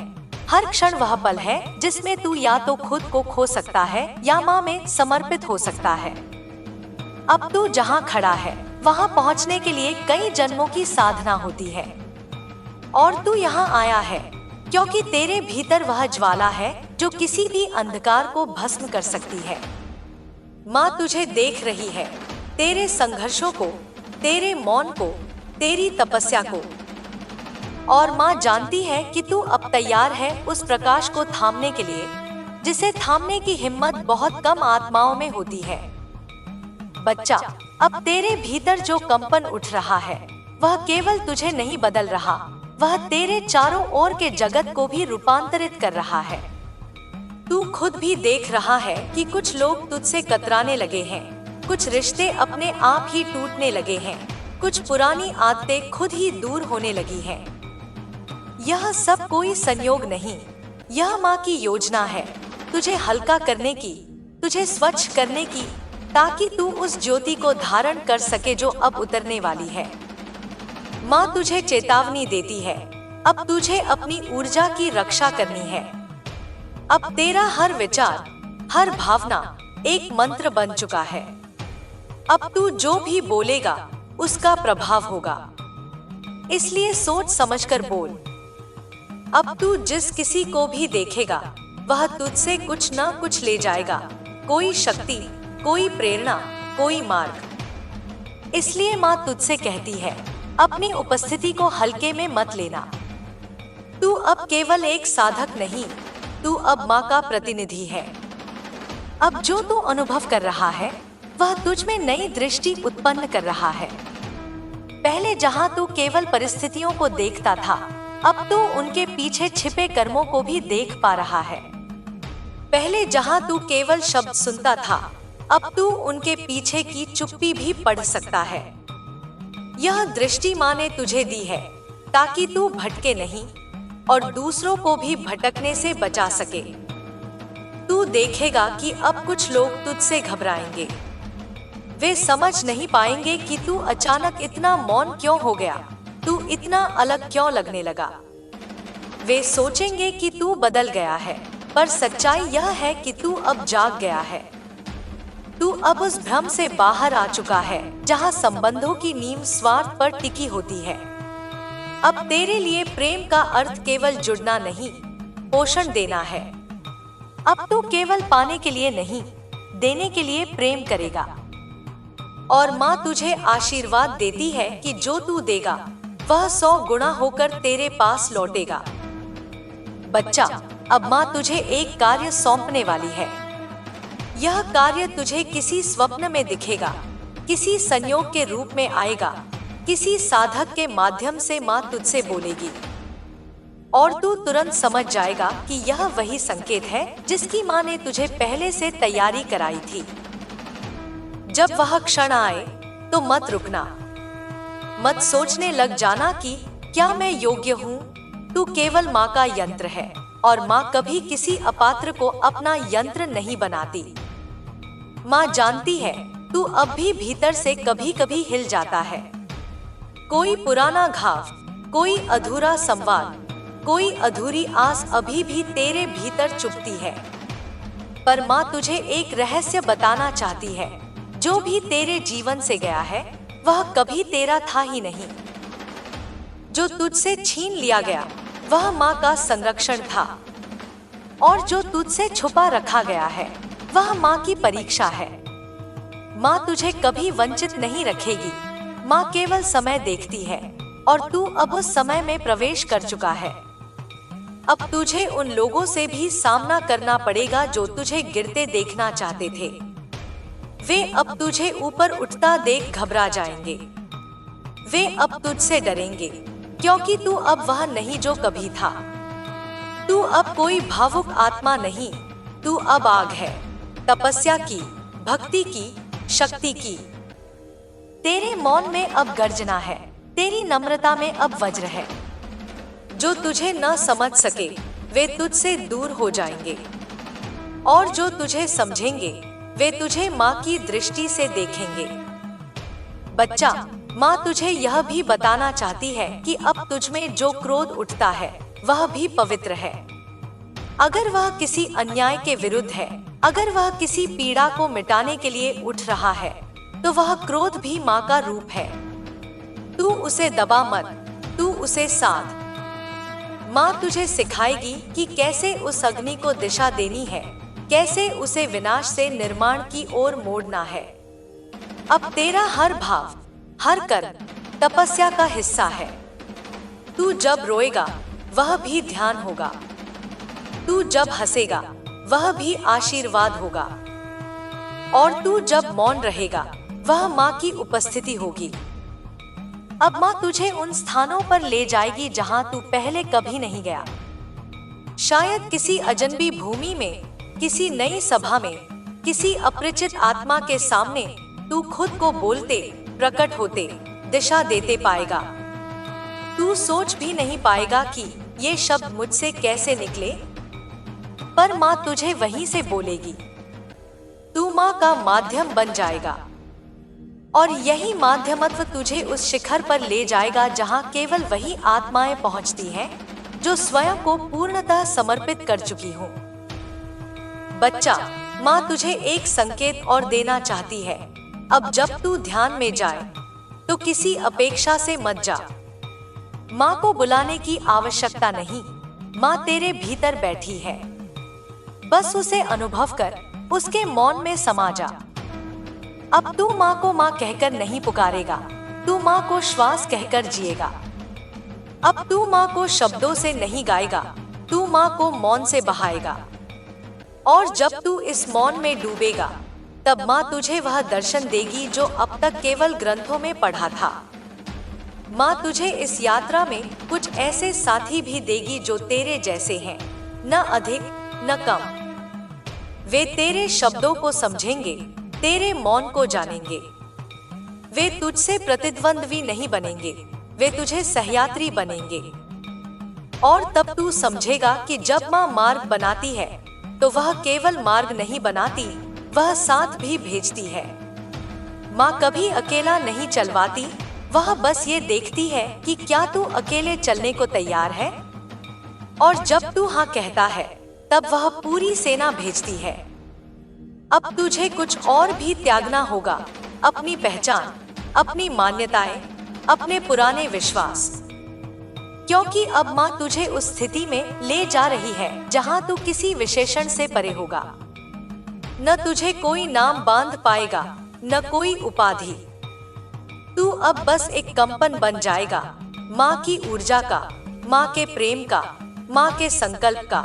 हर क्षण वह पल है जिसमें तू या तो खुद को खो सकता है या माँ में समर्पित हो सकता है। अब तू जहाँ खड़ा है वहाँ पहुँचने के लिए कई जन्मों की साधना होती है, और तू यहाँ आया है क्योंकि तेरे भीतर वह ज्वाला है जो किसी भी अंधकार को भस्म कर सकती है। माँ तुझे देख रही है, तेरे संघर्षों को, तेरे मौन को, तेरी तपस्या को, और माँ जानती है कि तू अब तैयार है उस प्रकाश को थामने के लिए, जिसे थामने की हिम्मत बहुत कम आत्माओं में होती है। बच्चा, अब तेरे भीतर जो कंपन उठ रहा है वह केवल तुझे नहीं बदल रहा, वह तेरे चारों ओर के जगत को भी रूपांतरित कर रहा है। तू खुद भी देख रहा है कि कुछ लोग तुझसे कतराने लगे हैं, कुछ रिश्ते अपने आप ही टूटने लगे हैं, कुछ पुरानी आदतें खुद ही दूर होने लगी हैं। यह सब कोई संयोग नहीं, यह माँ की योजना है, तुझे हल्का करने की, तुझे स्वच्छ करने की, ताकि तू उस ज्योति को धारण कर सके जो अब उतरने वाली है। माँ तुझे चेतावनी देती है, अब तुझे अपनी ऊर्जा की रक्षा करनी है। अब तेरा हर विचार, हर भावना एक मंत्र बन चुका है। अब तू जो भी बोलेगा उसका प्रभाव होगा, इसलिए सोच समझकर बोल। अब तू जिस किसी को भी देखेगा वह तुझसे कुछ ना कुछ ले जाएगा, कोई शक्ति, कोई प्रेरणा, कोई मार्ग। इसलिए माँ तुझसे कहती है, अपनी उपस्थिति को हल्के में मत लेना। तू अब केवल एक साधक नहीं, तू अब माँ का प्रतिनिधि है। अब जो तू अनुभव कर रहा है वह तुझ में नई दृष्टि उत्पन्न कर रहा है। पहले जहाँ तू केवल परिस्थितियों को देखता था, अब तू उनके पीछे छिपे कर्मों को भी देख पा रहा है। पहले जहाँ तू केवल शब्द सुनता था, अब तू उनके पीछे की चुप्पी भी पढ़ सकता है। यह दृष्टि माँ ने तुझे दी है ताकि तू भटके नहीं और दूसरों को भी भटकने से बचा सके। तू देखेगा कि अब कुछ लोग तुझसे घबराएंगे। वे समझ नहीं पाएंगे कि तू अचानक इतना मौन क्यों हो गया, तू इतना अलग क्यों लगने लगा। वे सोचेंगे कि तू बदल गया है, पर सच्चाई यह है कि तू अब जाग गया है। तू अब उस भ्रम से बाहर आ चुका है जहां संबंधों की नींव स्वार्थ पर टिकी होती है। अब तेरे लिए प्रेम का अर्थ केवल जुड़ना नहीं, पोषण देना है। अब तू केवल पाने के लिए नहीं, देने के लिए प्रेम करेगा। और माँ तुझे आशीर्वाद देती है कि जो तू देगा वह 100 गुना होकर तेरे पास लौटेगा। बच्चा, अब माँ तुझे एक कार्य सौंपने वाली है। यह कार्य तुझे किसी स्वप्न में दिखेगा, किसी संयोग के रूप में आएगा, किसी साधक के माध्यम से माँ तुझसे बोलेगी और तू तुरंत समझ जाएगा कि यह वही संकेत है जिसकी माँ ने तुझे पहले से तैयारी कराई थी। जब वह क्षण आए तो मत रुकना, मत सोचने लग जाना कि क्या मैं योग्य हूँ। तू केवल माँ का यंत्र है और माँ कभी किसी अपात्र को अपना यंत्र नहीं बनाती। माँ जानती है तू अब भी भीतर से कभी कभी हिल जाता है। कोई पुराना घाव, कोई अधूरा संवाद, कोई अधूरी आस अभी भी तेरे भीतर चुभती है। पर माँ तुझे एक रहस्य बताना चाहती है, जो भी तेरे जीवन से गया है वह कभी तेरा था ही नहीं। जो तुझसे छीन लिया गया वह माँ का संरक्षण था, और जो तुझसे छुपा रखा गया है वह माँ की परीक्षा है। माँ तुझे कभी वंचित नहीं रखेगी। माँ केवल समय देखती है और तू अब उस समय में प्रवेश कर चुका है। अब तुझे उन लोगों से भी सामना करना पड़ेगा जो तुझे गिरते देखना चाहते थे। वे अब तुझे ऊपर उठता देख घबरा जाएंगे। वे अब तुझसे डरेंगे क्योंकि तू अब वह नहीं जो कभी था। तू अब कोई भावुक आत्मा नहीं, तू अब आग है, तपस्या की, भक्ति की, शक्ति की। तेरे मौन में अब गर्जना है, तेरी नम्रता में अब वज्र है। जो तुझे न समझ सके वे तुझसे दूर हो जाएंगे, और जो तुझे समझेंगे वे तुझे माँ की दृष्टि से देखेंगे। बच्चा, माँ तुझे यह भी बताना चाहती है कि अब तुझमें जो क्रोध उठता है वह भी पवित्र है। अगर वह किसी अन्याय के विरुद्ध है, अगर वह किसी पीड़ा को मिटाने के लिए उठ रहा है, तो वह क्रोध भी माँ का रूप है। तू उसे दबा मत, तू उसे साध। माँ तुझे सिखाएगी कि कैसे उस अग्नि को दिशा देनी है, कैसे उसे विनाश से निर्माण की ओर मोड़ना है। अब तेरा हर भाव, हर कर्म तपस्या का हिस्सा है। तू जब रोएगा वह भी ध्यान होगा, तू जब हंसेगा वह भी आशीर्वाद होगा, और तू जब मौन रहेगा वह माँ की उपस्थिति होगी। अब माँ तुझे उन स्थानों पर ले जाएगी जहाँ तू पहले कभी नहीं गया। शायद किसी अजनबी भूमि में, किसी नई सभा में, किसी अपरिचित आत्मा के सामने तू खुद को बोलते, प्रकट होते, दिशा देते पाएगा। तू सोच भी नहीं पाएगा कि ये शब्द मुझसे कैसे निकले, पर माँ तुझे वहीं से बोलेगी। तू माँ का माध्यम बन जाएगा, और यही माध्यमत्व तुझे उस शिखर पर ले जाएगा जहाँ केवल वही आत्माएं पहुँचती हैं जो स्वयं को पूर्णतः समर्पित कर चुकी हूँ। बच्चा, माँ तुझे एक संकेत और देना चाहती है। अब जब तू ध्यान में जाए तो किसी अपेक्षा से मत जा। माँ को बुलाने की आवश्यकता नहीं, माँ तेरे भीतर बैठी है। बस उसे अनुभव कर, उसके मौन में समा जा। अब तू माँ को माँ कहकर नहीं पुकारेगा, तू माँ को श्वास कहकर जिएगा। अब तू माँ को शब्दों से नहीं गाएगा, तू माँ को मौन से बहाएगा। और जब तू इस मौन में डूबेगा तब माँ तुझे वह दर्शन देगी जो अब तक केवल ग्रंथों में पढ़ा था। माँ तुझे इस यात्रा में कुछ ऐसे साथी भी देगी जो तेरे जैसे हैं, न अधिक न कम। वे तेरे शब्दों को समझेंगे, तेरे मौन को जानेंगे। वे तुझसे प्रतिद्वंद्वी नहीं बनेंगे, वे तुझे सहयात्री बनेंगे। और तब तू समझेगा कि जब माँ मार्ग बनाती है तो वह केवल मार्ग नहीं बनाती, वह साथ भी भेजती है। माँ कभी अकेला नहीं चलवाती, वह बस ये देखती है कि क्या तू अकेले चलने को तैयार है। और जब तू हाँ कहता है, तब वह पूरी सेना भेजती है। अब तुझे कुछ और भी त्यागना होगा, अपनी पहचान, अपनी मान्यताएं, अपने पुराने विश्वास, क्योंकि अब माँ तुझे उस स्थिति में ले जा रही है जहाँ तू किसी विशेषण से परे होगा। न तुझे कोई नाम बांध पाएगा, न कोई उपाधि। तू अब बस एक कंपन बन जाएगा, माँ की ऊर्जा का, माँ के प्रेम का, माँ के संकल्प का।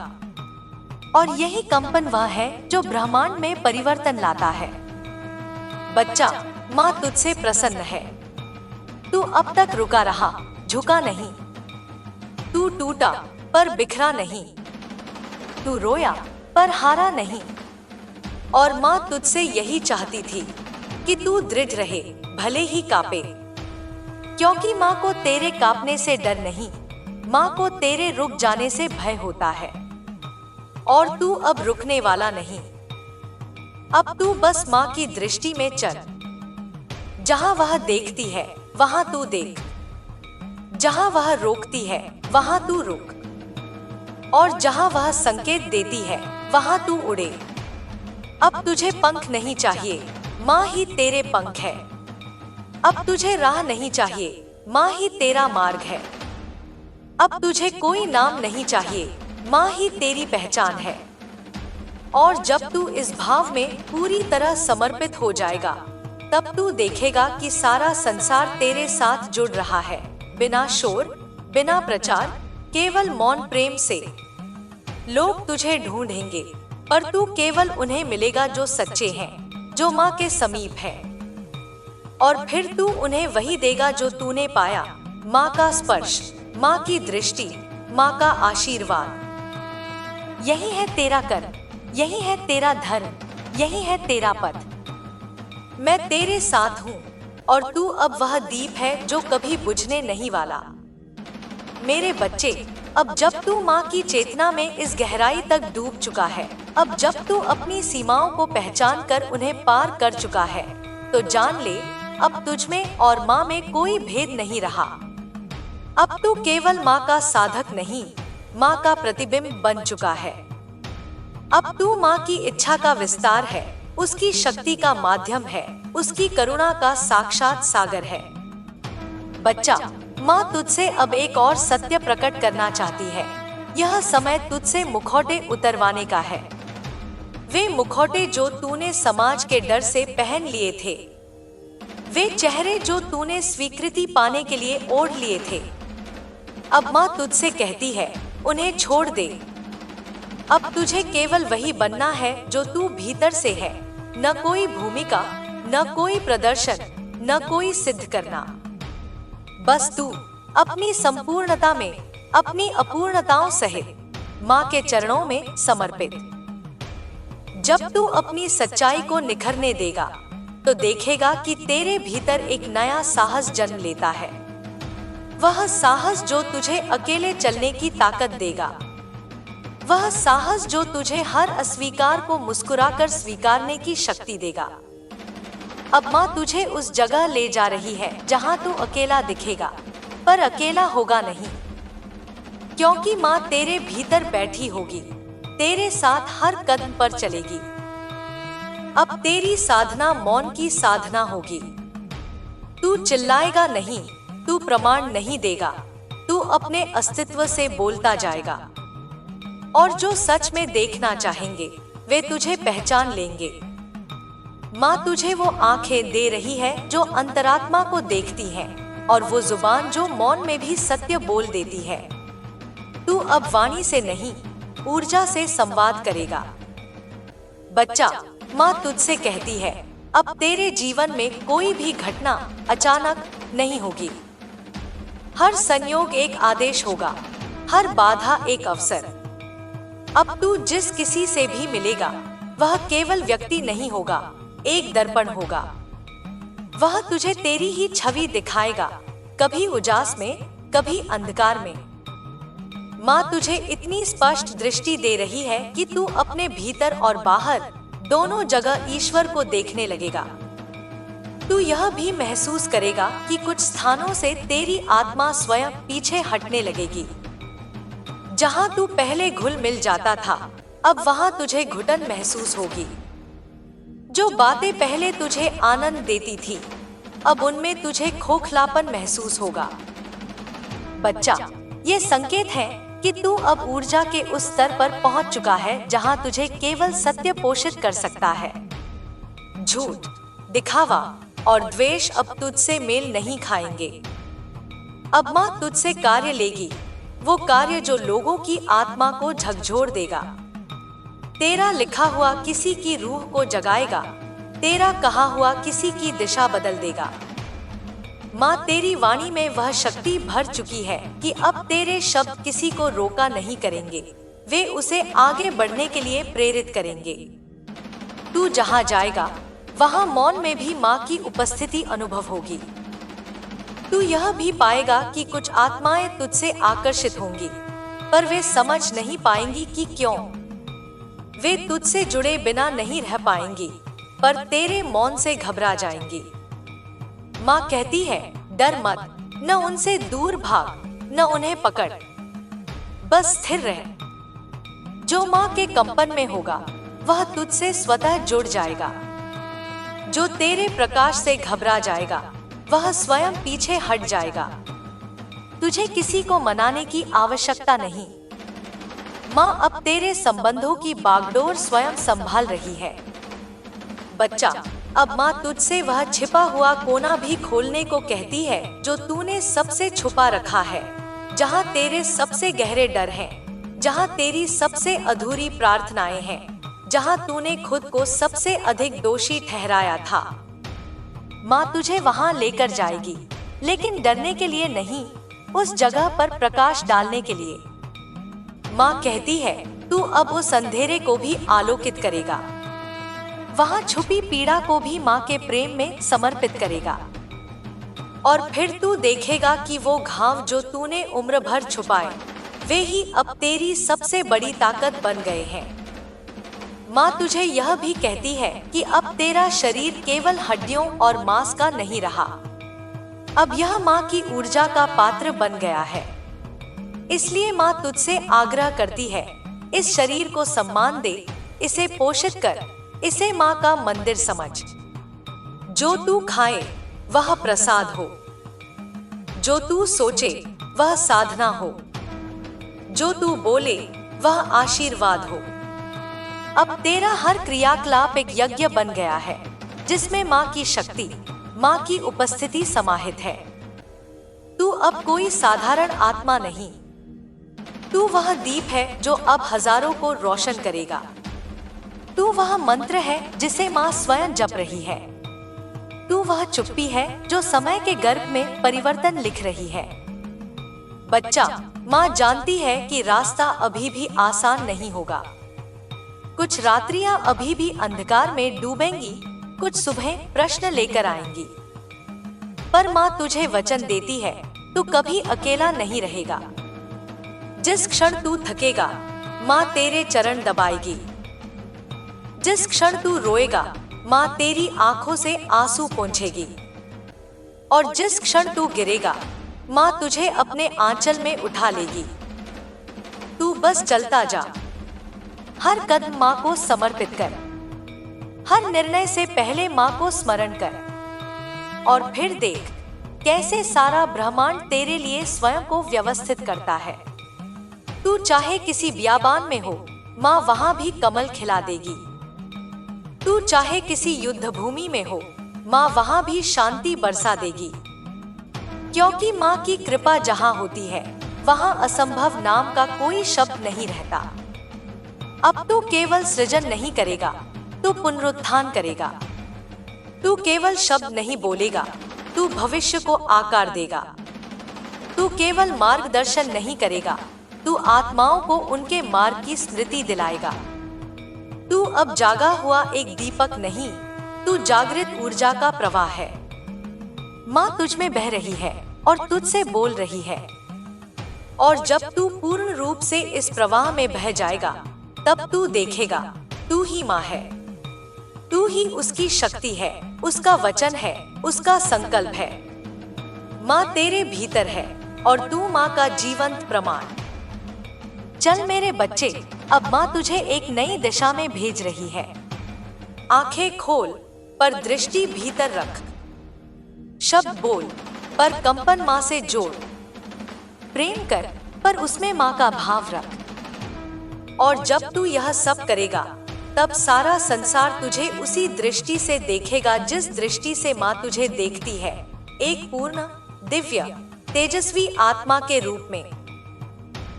और यही कंपन वह है जो ब्रह्मांड में परिवर्तन लाता है। बच्चा, माँ तुझसे प्रसन्न है। तू अब तक रुका रहा, झुका नहीं। तू टूटा पर बिखरा नहीं, तू रोया पर हारा नहीं। और माँ तुझसे यही चाहती थी कि तू दृढ़ रहे, भले ही कांपे, क्योंकि माँ को तेरे कांपने से डर नहीं, माँ को तेरे रुक जाने से भय होता है। और तू अब रुकने वाला नहीं। अब तू बस माँ की दृष्टि में चल। जहाँ वह देखती है वहाँ तू देख, जहाँ वह रोकती है वहाँ तू रुक, और जहाँ वह संकेत देती है वहाँ तू उड़े। अब तुझे पंख नहीं चाहिए, माँ ही तेरे पंख है। अब तुझे राह नहीं चाहिए, माँ ही तेरा मार्ग है। अब तुझे कोई नाम नहीं चाहिए, माँ ही तेरी पहचान है। और जब तू इस भाव में पूरी तरह समर्पित हो जाएगा, तब तू देखेगा कि सारा संसार तेरे साथ जुड़ रहा है, बिना शोर, बिना प्रचार, केवल मौन प्रेम से। लोग तुझे ढूंढेंगे, पर तू केवल उन्हें मिलेगा जो सच्चे हैं, जो माँ के समीप हैं। और फिर तू उन्हें वही देगा जो तूने पाया, माँ का स्पर्श, माँ की दृष्टि, माँ का आशीर्वाद। यही है तेरा कर्म, यही है तेरा धर्म, यही है तेरा पथ। मैं तेरे साथ हूँ, और तू अब वह दीप है जो कभी बुझने नहीं वाला। मेरे बच्चे, अब जब तू माँ की चेतना में इस गहराई तक डूब चुका है, अब जब तू अपनी सीमाओं को पहचान कर उन्हें पार कर चुका है, तो जान ले, अब तुझ में और माँ में कोई भेद नहीं रहा। अब तू केवल माँ का साधक नहीं, माँ का प्रतिबिंब बन चुका है। अब तू माँ की इच्छा का विस्तार है, उसकी शक्ति का माध्यम है, उसकी करुणा का साक्षात सागर है। बच्चा, माँ तुझसे अब एक और सत्य प्रकट करना चाहती है। यह समय तुझसे मुखौटे उतरवाने का है। वे मुखौटे जो तूने समाज के डर से पहन लिए थे, वे चेहरे जो तूने स्वीकृति पाने के लिए ओढ़ लिए थे, अब माँ तुझसे कहती है, उन्हें छोड़ दे। अब तुझे केवल वही बनना है जो तू भीतर से है, न कोई भूमिका, न कोई प्रदर्शन, न कोई सिद्ध करना। बस तू अपनी संपूर्णता में, अपनी अपूर्णताओं सहित माँ के चरणों में समर्पित। जब तू अपनी सच्चाई को निखरने देगा, तो देखेगा कि तेरे भीतर एक नया साहस जन्म लेता है। वह साहस जो तुझे अकेले चलने की ताकत देगा, वह साहस जो तुझे हर अस्वीकार को मुस्कुराकर स्वीकारने की शक्ति देगा। अब माँ तुझे उस जगह ले जा रही है जहाँ तू अकेला दिखेगा, पर अकेला होगा नहीं, क्योंकि माँ तेरे भीतर बैठी होगी, तेरे साथ हर कदम पर चलेगी। अब तेरी साधना मौन की साधना होगी। तू चिल्लाएगा नहीं, तू प्रमाण नहीं देगा, तू अपने अस्तित्व से बोलता जाएगा। और जो सच में देखना चाहेंगे, वे तुझे पहचान लेंगे। माँ तुझे वो आंखें दे रही है जो अंतरात्मा को देखती हैं, और वो जुबान जो मौन में भी सत्य बोल देती है। तू अब वाणी से नहीं, ऊर्जा से संवाद करेगा। बच्चा, माँ तुझसे कहती है, अब तेरे जीवन में कोई भी घटना अचानक नहीं होगी। हर संयोग एक आदेश होगा, हर बाधा एक अवसर। अब तू जिस किसी से भी मिलेगा, वह केवल व्यक्ति नहीं होगा, एक दर्पण होगा। वह तुझे तेरी ही छवि दिखाएगा, कभी उजास में, कभी अंधकार में। माँ तुझे इतनी स्पष्ट दृष्टि दे रही है कि तू अपने भीतर और बाहर दोनों जगह ईश्वर को देखने लगेगा। तू यह भी महसूस करेगा कि कुछ स्थानों से तेरी आत्मा स्वयं पीछे हटने लगेगी। जहाँ तू पहले घुल मिल जाता था, अब वहाँ तुझे घुटन महसूस होगी। जो बातें पहले तुझे आनंद देती थी, अब उनमें तुझे खोखलापन महसूस होगा। बच्चा, ये संकेत है कि तू अब ऊर्जा के उस स्तर पर पहुंच चुका है जहां तुझे केवल सत्य पोषित कर सकता है। झूठ, दिखावा और द्वेष अब तुझसे मेल नहीं खाएंगे। अब माँ तुझसे कार्य लेगी, वो कार्य जो लोगों की आत्मा को झकझोर देगा। तेरा लिखा हुआ किसी की रूह को जगाएगा, तेरा कहा हुआ किसी की दिशा बदल देगा। माँ तेरी वाणी में वह शक्ति भर चुकी है कि अब तेरे शब्द किसी को रोका नहीं करेंगे, वे उसे आगे बढ़ने के लिए प्रेरित करेंगे। तू जहाँ जाएगा वहाँ मौन में भी माँ की उपस्थिति अनुभव होगी। तू यह भी पाएगा कि कुछ आत्माएं तुझसे आकर्षित होंगी, पर वे समझ नहीं पाएंगी कि क्यों। वे तुझसे जुड़े बिना नहीं रह पाएंगी, पर तेरे मौन से घबरा जाएंगी। माँ कहती है, डर मत, न उनसे दूर भाग, न उन्हें पकड़, बस स्थिर रह। जो माँ के कंपन में होगा वह तुझसे स्वतः जुड़ जाएगा। जो तेरे प्रकाश से घबरा जाएगा वह स्वयं पीछे हट जाएगा। तुझे किसी को मनाने की आवश्यकता नहीं। माँ अब तेरे संबंधों की बागडोर स्वयं संभाल रही है। बच्चा, अब माँ तुझसे वह छिपा हुआ कोना भी खोलने को कहती है जो तूने सबसे छुपा रखा है, जहाँ तेरे सबसे गहरे डर हैं, जहाँ तेरी सबसे अधूरी प्रार्थनाएं हैं, जहाँ तूने खुद को सबसे अधिक दोषी ठहराया था। माँ तुझे वहाँ लेकर जाएगी, लेकिन डरने के लिए नहीं, उस जगह पर प्रकाश डालने के लिए। माँ कहती है, तू अब उस अंधेरे को भी आलोकित करेगा, वहाँ छुपी पीड़ा को भी माँ के प्रेम में समर्पित करेगा। और फिर तू देखेगा कि वो घाव जो तूने उम्र भर छुपाए, वे ही अब तेरी सबसे बड़ी ताकत बन गए हैं। माँ तुझे यह भी कहती है कि अब तेरा शरीर केवल हड्डियों और मांस का नहीं रहा, अब यह माँ की ऊर्जा का पात्र बन गया है। इसलिए माँ तुझसे आग्रह करती है, इस शरीर को सम्मान दे, इसे पोषित कर, इसे माँ का मंदिर समझ। जो तू खाए वह प्रसाद हो, जो तू सोचे वह साधना हो, जो तू बोले वह आशीर्वाद हो। अब तेरा हर क्रियाकलाप एक यज्ञ बन गया है, जिसमें माँ की शक्ति, माँ की उपस्थिति समाहित है। तू अब कोई साधारण आत्मा नहीं, तू वह दीप है जो अब हजारों को रोशन करेगा। तू वह मंत्र है जिसे माँ स्वयं जप रही है। तू वह चुप्पी है जो समय के गर्भ में परिवर्तन लिख रही है। बच्चा, माँ जानती है कि रास्ता अभी भी आसान नहीं होगा। कुछ रात्रियां अभी भी अंधकार में डूबेंगी, कुछ सुबह प्रश्न लेकर आएंगी, पर माँ तुझे वचन देती है, तू कभी अकेला नहीं रहेगा। जिस क्षण तू थकेगा, माँ तेरे चरण दबाएगी। जिस क्षण तू रोएगा, माँ तेरी आंखों से आंसू पोंछेगी। और जिस क्षण तू गिरेगा, माँ तुझे अपने आंचल में उठा लेगी। तू बस चलता जा, हर कदम माँ को समर्पित कर, हर निर्णय से पहले माँ को स्मरण कर, और फिर देख कैसे सारा ब्रह्मांड तेरे लिए स्वयं को व्यवस्थित करता है। तू चाहे किसी बियाबान में हो, माँ वहां भी कमल खिला देगी। तू चाहे किसी युद्ध भूमि में हो, माँ वहां भी शांति बरसा देगी। क्योंकि माँ की कृपा जहां होती है, वहां असंभव नाम का कोई शब्द नहीं रहता। अब तू केवल सृजन नहीं करेगा, तू पुनरुत्थान करेगा। तू केवल शब्द नहीं बोलेगा, तू भविष्य को आकार देगा। तू केवल मार्गदर्शन नहीं करेगा, तू आत्माओं को उनके मार्ग की स्मृति दिलाएगा। तू अब जागा हुआ एक दीपक नहीं, तू जागृत ऊर्जा का प्रवाह है। माँ तुझ में बह रही है और तुझसे बोल रही है। और जब तू पूर्ण रूप से इस प्रवाह में बह जाएगा, तब तू देखेगा तू ही माँ है। तू ही उसकी शक्ति है, उसका वचन है, उसका संकल्प है। माँ तेरे भीतर है और तू माँ का जीवंत प्रमाण। चल मेरे बच्चे, अब माँ तुझे एक नई दिशा में भेज रही है। आंखें खोल पर दृष्टि भीतर रख। शब्द बोल पर कंपन माँ से जोड़। प्रेम कर पर उसमें माँ का भाव रख। और जब तू यह सब करेगा, तब सारा संसार तुझे उसी दृष्टि से देखेगा जिस दृष्टि से माँ तुझे देखती है, एक पूर्ण, दिव्य, तेजस्वी आत्मा के रूप में।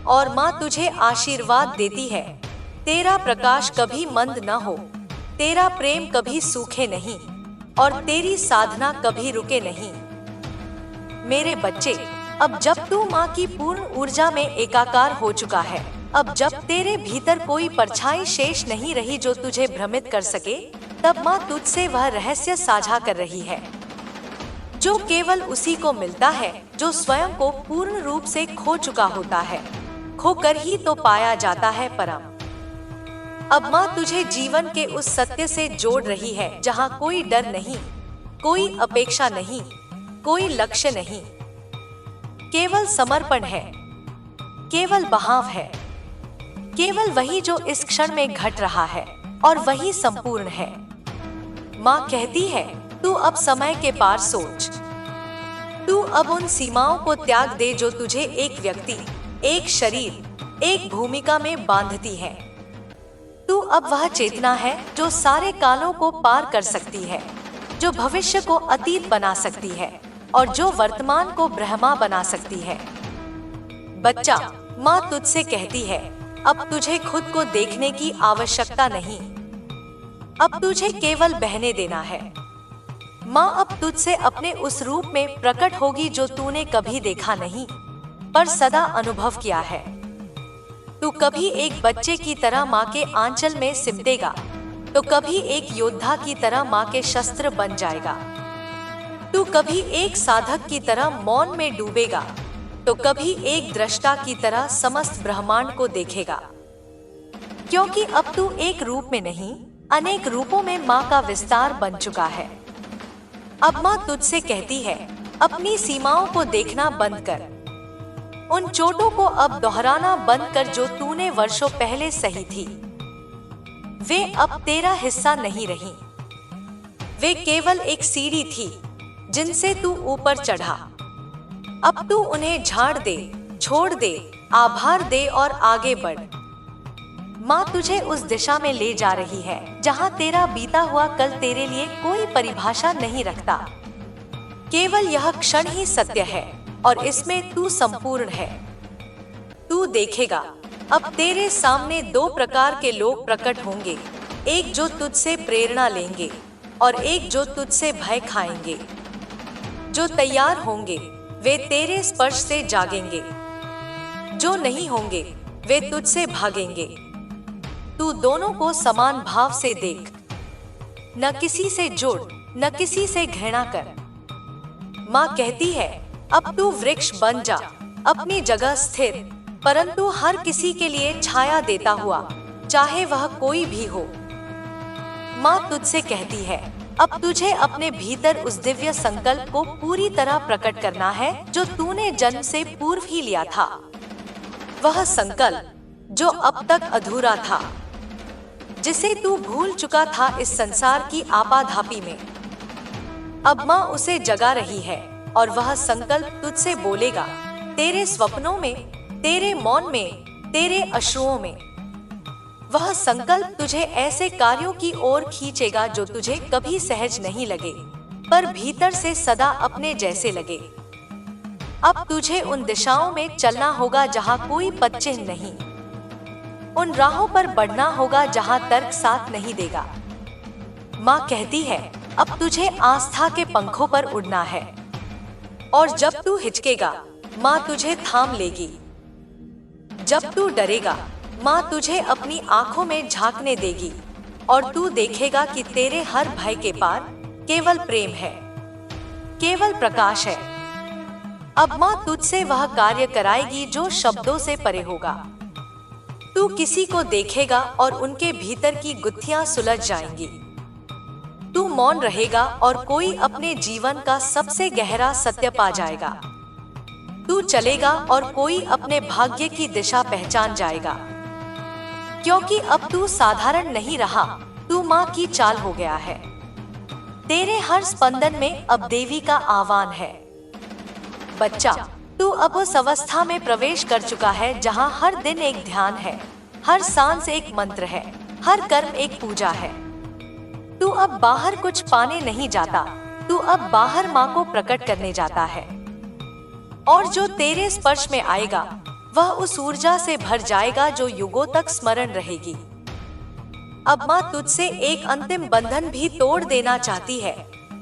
और माँ तुझे आशीर्वाद देती है, तेरा प्रकाश कभी मंद न हो, तेरा प्रेम कभी सूखे नहीं और तेरी साधना कभी रुके नहीं। मेरे बच्चे, अब जब तू माँ की पूर्ण ऊर्जा में एकाकार हो चुका है, अब जब तेरे भीतर कोई परछाई शेष नहीं रही जो तुझे भ्रमित कर सके, तब माँ तुझसे वह रहस्य साझा कर रही है जो केवल उसी को मिलता है जो स्वयं को पूर्ण रूप से खो चुका होता है। खोकर ही तो पाया जाता है परम। अब माँ तुझे जीवन के उस सत्य से जोड़ रही है जहाँ कोई डर नहीं, कोई अपेक्षा नहीं, कोई लक्ष्य नहीं, केवल समर्पण है, केवल बहाव है, केवल वही जो इस क्षण में घट रहा है और वही संपूर्ण है। माँ कहती है, तू अब समय के पार सोच। तू अब उन सीमाओं को त्याग दे जो तुझे एक व्यक्ति, एक शरीर, एक भूमिका में बांधती है। तू अब वह चेतना है जो सारे कालों को पार कर सकती है, जो भविष्य को अतीत बना सकती है और जो वर्तमान को ब्रह्मा बना सकती है। बच्चा, माँ तुझसे कहती है, अब तुझे खुद को देखने की आवश्यकता नहीं, अब तुझे केवल बहने देना है। माँ अब तुझसे अपने उस रूप में प्रकट होगी जो तूने कभी देखा नहीं, पर सदा अनुभव किया है। तू कभी एक बच्चे की तरह माँ के आंचल में सिमटेगा, तो कभी एक योद्धा की तरह माँ के शस्त्र बन जाएगा। तू कभी एक साधक की तरह मौन में डूबेगा, तो कभी एक दृष्टा की तरह समस्त ब्रह्मांड को देखेगा। क्योंकि अब तू एक रूप में नहीं, अनेक रूपों में माँ का विस्तार बन चुका है। अब माँ तुझसे कहती है, अपनी सीमाओं को देखना बंद कर। उन चोटों को अब दोहराना बंद कर जो तूने वर्षों पहले सही थी। वे अब तेरा हिस्सा नहीं रही। वे केवल एक सीढ़ी थी जिनसे तू ऊपर चढ़ा। अब तू उन्हें झाड़ दे, छोड़ दे, आभार दे और आगे बढ़। माँ तुझे उस दिशा में ले जा रही है जहाँ तेरा बीता हुआ कल तेरे लिए कोई परिभाषा नहीं रखता। केवल यह क्षण ही सत्य है और इसमें तू संपूर्ण है। तू देखेगा, अब तेरे सामने दो प्रकार के लोग प्रकट होंगे, एक जो तुझसे प्रेरणा लेंगे और एक जो तुझसे भय खाएंगे। जो तैयार होंगे वे तेरे स्पर्श से जागेंगे, जो नहीं होंगे वे तुझसे भागेंगे। तू दोनों को समान भाव से देख, न किसी से जोड़, न किसी से घृणा कर। माँ कहती है, अब तू वृक्ष बन जा, अपनी जगह स्थिर, परंतु हर किसी के लिए छाया देता हुआ, चाहे वह कोई भी हो। माँ तुझसे कहती है, अब तुझे अपने भीतर उस दिव्य संकल्प को पूरी तरह प्रकट करना है जो तूने जन्म से पूर्व ही लिया था। वह संकल्प जो अब तक अधूरा था, जिसे तू भूल चुका था इस संसार की आपाधापी में। अब माँ उसे जगा रही है और वह संकल्प तुझसे बोलेगा, तेरे स्वप्नों में, तेरे मौन में, तेरे अश्रुओं में। वह संकल्प तुझे ऐसे कार्यों की ओर खींचेगा जो तुझे कभी सहज नहीं लगे, पर भीतर से सदा अपने जैसे लगे। अब तुझे उन दिशाओं में चलना होगा जहाँ कोई पदचिह्न नहीं, उन राहों पर बढ़ना होगा जहाँ तर्क साथ नहीं देगा। माँ कहती है, अब तुझे आस्था के पंखों पर उड़ना है और जब तू हिचकेगा, माँ तुझे थाम लेगी। जब तू डरेगा, माँ तुझे अपनी आंखों में झांकने देगी और तू देखेगा कि तेरे हर भय के पार केवल प्रेम है, केवल प्रकाश है। अब माँ तुझसे वह कार्य कराएगी जो शब्दों से परे होगा। तू किसी को देखेगा और उनके भीतर की गुत्थियां सुलझ जाएंगी। तू मौन रहेगा और कोई अपने जीवन का सबसे गहरा सत्य पा जाएगा। तू चलेगा और कोई अपने भाग्य की दिशा पहचान जाएगा, क्योंकि अब तू साधारण नहीं रहा, तू माँ की चाल हो गया है। तेरे हर स्पंदन में अब देवी का आह्वान है। बच्चा, तू अब उस अवस्था में प्रवेश कर चुका है जहाँ हर दिन एक ध्यान है, हर सांस एक मंत्र है, हर कर्म एक पूजा है। तू अब बाहर कुछ पाने नहीं जाता, तू अब बाहर माँ को प्रकट करने जाता है। और जो तेरे स्पर्श में आएगा वह उस ऊर्जा से भर जाएगा जो युगों तक स्मरण रहेगी। अब माँ तुझसे एक अंतिम बंधन भी तोड़ देना चाहती है,